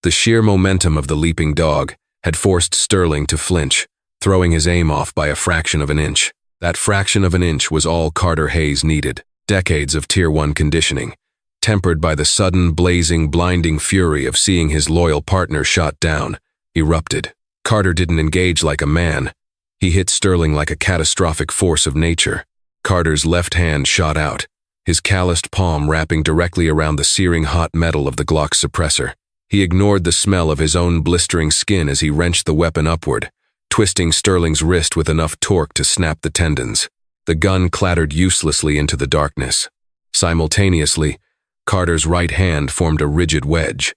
The sheer momentum of the leaping dog had forced Sterling to flinch, throwing his aim off by a fraction of an inch. That fraction of an inch was all Carter Hayes needed. Decades of Tier 1 conditioning, tempered by the sudden, blazing, blinding fury of seeing his loyal partner shot down, erupted. Carter didn't engage like a man. He hit Sterling like a catastrophic force of nature. Carter's left hand shot out, his calloused palm wrapping directly around the searing hot metal of the Glock suppressor. He ignored the smell of his own blistering skin as he wrenched the weapon upward, twisting Sterling's wrist with enough torque to snap the tendons. The gun clattered uselessly into the darkness. Simultaneously, Carter's right hand formed a rigid wedge.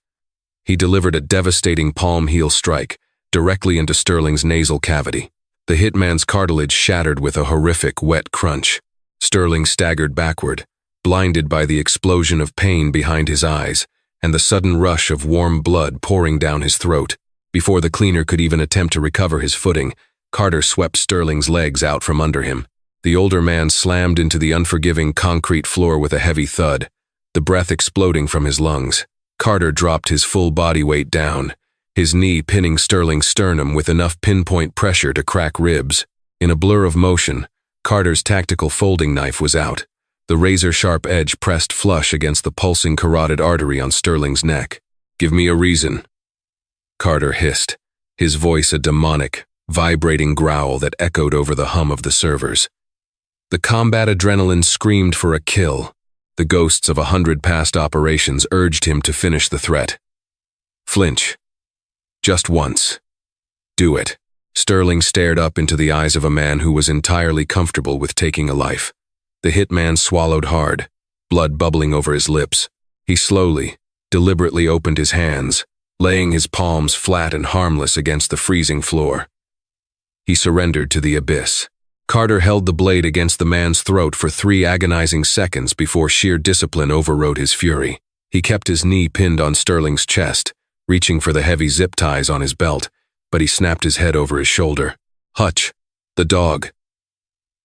He delivered a devastating palm-heel strike directly into Sterling's nasal cavity. The hitman's cartilage shattered with a horrific, wet crunch. Sterling staggered backward, blinded by the explosion of pain behind his eyes and the sudden rush of warm blood pouring down his throat. Before the cleaner could even attempt to recover his footing, Carter swept Sterling's legs out from under him. The older man slammed into the unforgiving concrete floor with a heavy thud, the breath exploding from his lungs. Carter dropped his full body weight down, his knee pinning Sterling's sternum with enough pinpoint pressure to crack ribs. In a blur of motion, Carter's tactical folding knife was out, the razor-sharp edge pressed flush against the pulsing carotid artery on Sterling's neck. "Give me a reason," Carter hissed, his voice a demonic, vibrating growl that echoed over the hum of the servers. The combat adrenaline screamed for a kill. The ghosts of 100 past operations urged him to finish the threat. "Flinch. Just once. Do it." Sterling stared up into the eyes of a man who was entirely comfortable with taking a life. The hitman swallowed hard, blood bubbling over his lips. He slowly, deliberately opened his hands, laying his palms flat and harmless against the freezing floor. He surrendered to the abyss. Carter held the blade against the man's throat for 3 agonizing seconds before sheer discipline overrode his fury. He kept his knee pinned on Sterling's chest, reaching for the heavy zip ties on his belt, but he snapped his head over his shoulder. "Hutch, the dog."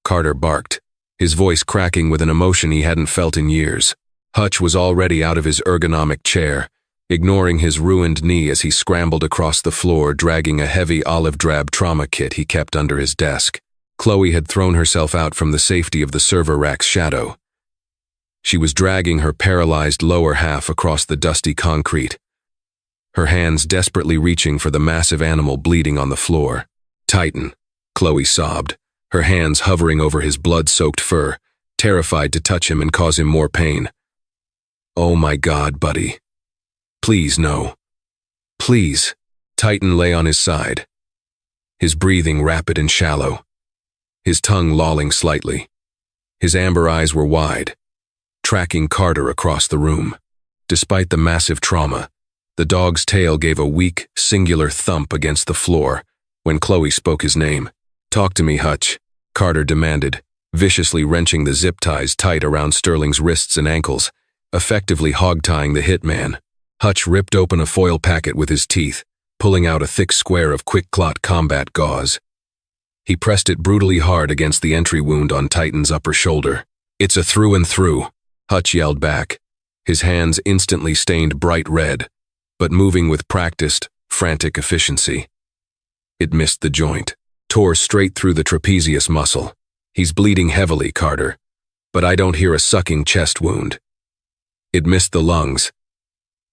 Carter barked, his voice cracking with an emotion he hadn't felt in years. Hutch was already out of his ergonomic chair, ignoring his ruined knee as he scrambled across the floor, dragging a heavy olive-drab trauma kit he kept under his desk. Chloe had thrown herself out from the safety of the server rack's shadow. She was dragging her paralyzed lower half across the dusty concrete, her hands desperately reaching for the massive animal bleeding on the floor. "Titan," Chloe sobbed, her hands hovering over his blood-soaked fur, terrified to touch him and cause him more pain. "Oh my God, buddy. Please, no. Please." Titan lay on his side, his breathing rapid and shallow, his tongue lolling slightly. His amber eyes were wide, tracking Carter across the room. Despite the massive trauma, the dog's tail gave a weak, singular thump against the floor when Chloe spoke his name. "Talk to me, Hutch," Carter demanded, viciously wrenching the zip ties tight around Sterling's wrists and ankles, effectively hog-tying the hitman. Hutch ripped open a foil packet with his teeth, pulling out a thick square of quick-clot combat gauze. He pressed it brutally hard against the entry wound on Titan's upper shoulder. "It's a through and through," Hutch yelled back, his hands instantly stained bright red, but moving with practiced, frantic efficiency. It missed the joint, tore straight through the trapezius muscle. "He's bleeding heavily, Carter, but I don't hear a sucking chest wound." "It missed the lungs.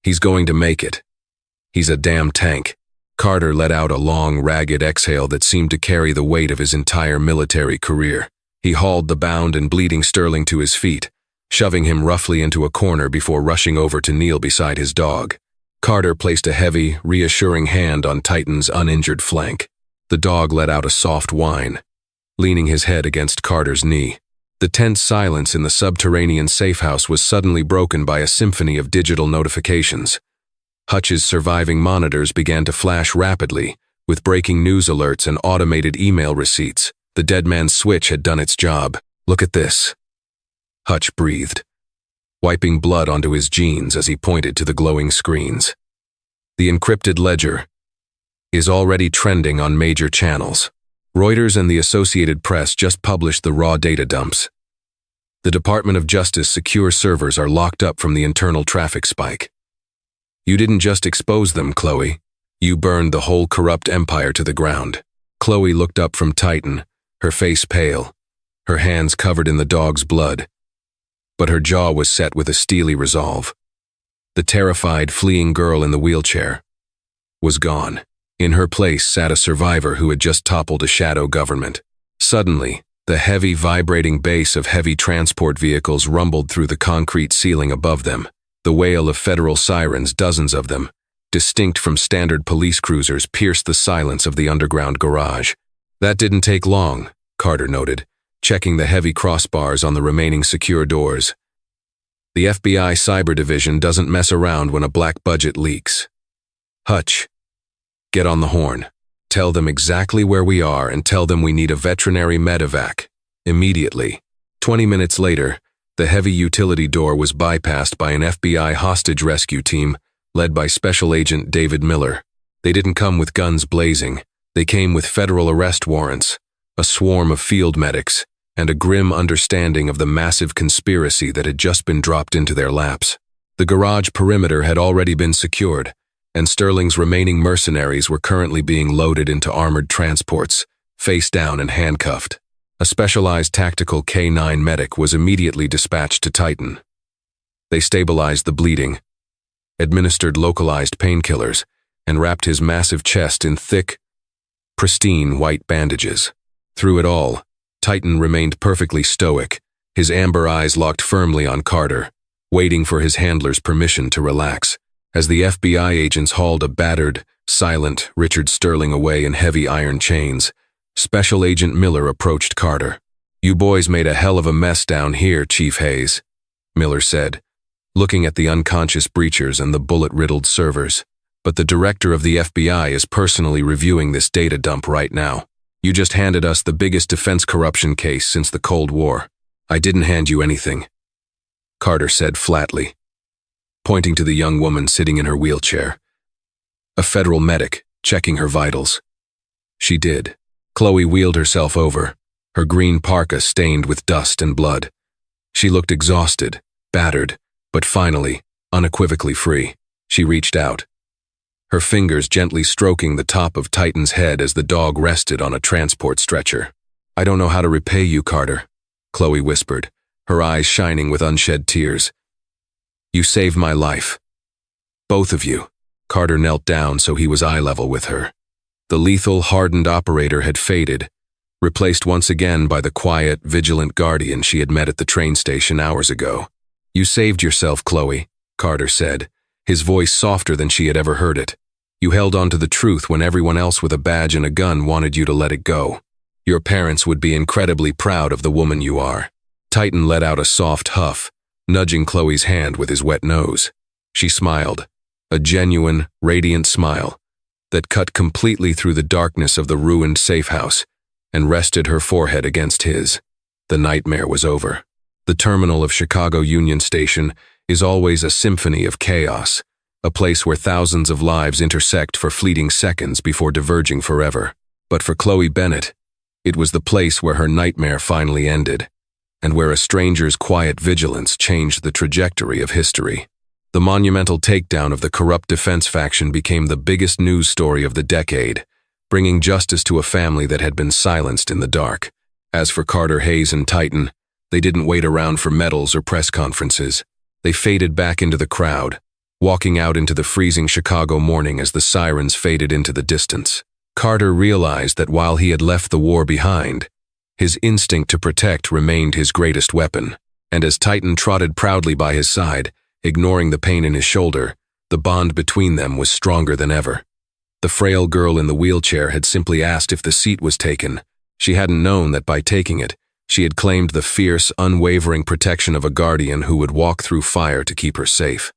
He's going to make it. He's a damn tank." Carter let out a long, ragged exhale that seemed to carry the weight of his entire military career. He hauled the bound and bleeding Sterling to his feet, shoving him roughly into a corner before rushing over to kneel beside his dog. Carter placed a heavy, reassuring hand on Titan's uninjured flank. The dog let out a soft whine, leaning his head against Carter's knee. The tense silence in the subterranean safehouse was suddenly broken by a symphony of digital notifications. Hutch's surviving monitors began to flash rapidly, with breaking news alerts and automated email receipts. The dead man's switch had done its job. "Look at this," Hutch breathed, wiping blood onto his jeans as he pointed to the glowing screens. "The encrypted ledger is already trending on major channels. Reuters and the Associated Press just published the raw data dumps. The Department of Justice secure servers are locked up from the internal traffic spike. You didn't just expose them, Chloe. You burned the whole corrupt empire to the ground." Chloe looked up from Titan, her face pale, her hands covered in the dog's blood, but her jaw was set with a steely resolve. The terrified, fleeing girl in the wheelchair was gone. In her place sat a survivor who had just toppled a shadow government. Suddenly, the heavy, vibrating bass of heavy transport vehicles rumbled through the concrete ceiling above them. The wail of federal sirens, dozens of them, distinct from standard police cruisers, pierced the silence of the underground garage. "That didn't take long," Carter noted, checking the heavy crossbars on the remaining secure doors. "The FBI Cyber Division doesn't mess around when a black budget leaks. Hutch, get on the horn. Tell them exactly where we are and tell them we need a veterinary medevac. Immediately." 20 minutes later, the heavy utility door was bypassed by an FBI hostage rescue team led by Special Agent David Miller. They didn't come with guns blazing. They came with federal arrest warrants, a swarm of field medics, and a grim understanding of the massive conspiracy that had just been dropped into their laps. The garage perimeter had already been secured, and Sterling's remaining mercenaries were currently being loaded into armored transports, face down and handcuffed. A specialized tactical K-9 medic was immediately dispatched to Titan. They stabilized the bleeding, administered localized painkillers, and wrapped his massive chest in thick, pristine white bandages. Through it all, Titan remained perfectly stoic, his amber eyes locked firmly on Carter, waiting for his handler's permission to relax. As the FBI agents hauled a battered, silent Richard Sterling away in heavy iron chains, Special Agent Miller approached Carter. "You boys made a hell of a mess down here, Chief Hayes," Miller said, looking at the unconscious breachers and the bullet-riddled servers. "But the director of the FBI is personally reviewing this data dump right now. You just handed us the biggest defense corruption case since the Cold War. I didn't hand you anything," Carter said flatly. pointing to the young woman sitting in her wheelchair. A federal medic, checking her vitals. She did. Chloe wheeled herself over, her green parka stained with dust and blood. She looked exhausted, battered, but finally, unequivocally free. She reached out, her fingers gently stroking the top of Titan's head as the dog rested on a transport stretcher. "I don't know how to repay you, Carter," Chloe whispered, her eyes shining with unshed tears. "You saved my life. Both of you." Carter knelt down so he was eye level with her. The lethal, hardened operator had faded, replaced once again by the quiet, vigilant guardian she had met at the train station hours ago. "You saved yourself, Chloe," Carter said, his voice softer than she had ever heard it. "You held on to the truth when everyone else with a badge and a gun wanted you to let it go. Your parents would be incredibly proud of the woman you are." Titan let out a soft huff, nudging Chloe's hand with his wet nose. She smiled, a genuine, radiant smile that cut completely through the darkness of the ruined safe house and rested her forehead against his. The nightmare was over. The terminal of Chicago Union Station is always a symphony of chaos, a place where thousands of lives intersect for fleeting seconds before diverging forever. But for Chloe Bennett, it was the place where her nightmare finally ended, and where a stranger's quiet vigilance changed the trajectory of history. The monumental takedown of the corrupt defense faction became the biggest news story of the decade, bringing justice to a family that had been silenced in the dark. As for Carter, Hayes, and Titan, they didn't wait around for medals or press conferences. They faded back into the crowd, walking out into the freezing Chicago morning as the sirens faded into the distance. Carter realized that while he had left the war behind, his instinct to protect remained his greatest weapon, and as Titan trotted proudly by his side, ignoring the pain in his shoulder, the bond between them was stronger than ever. The frail girl in the wheelchair had simply asked if the seat was taken. She hadn't known that by taking it, she had claimed the fierce, unwavering protection of a guardian who would walk through fire to keep her safe.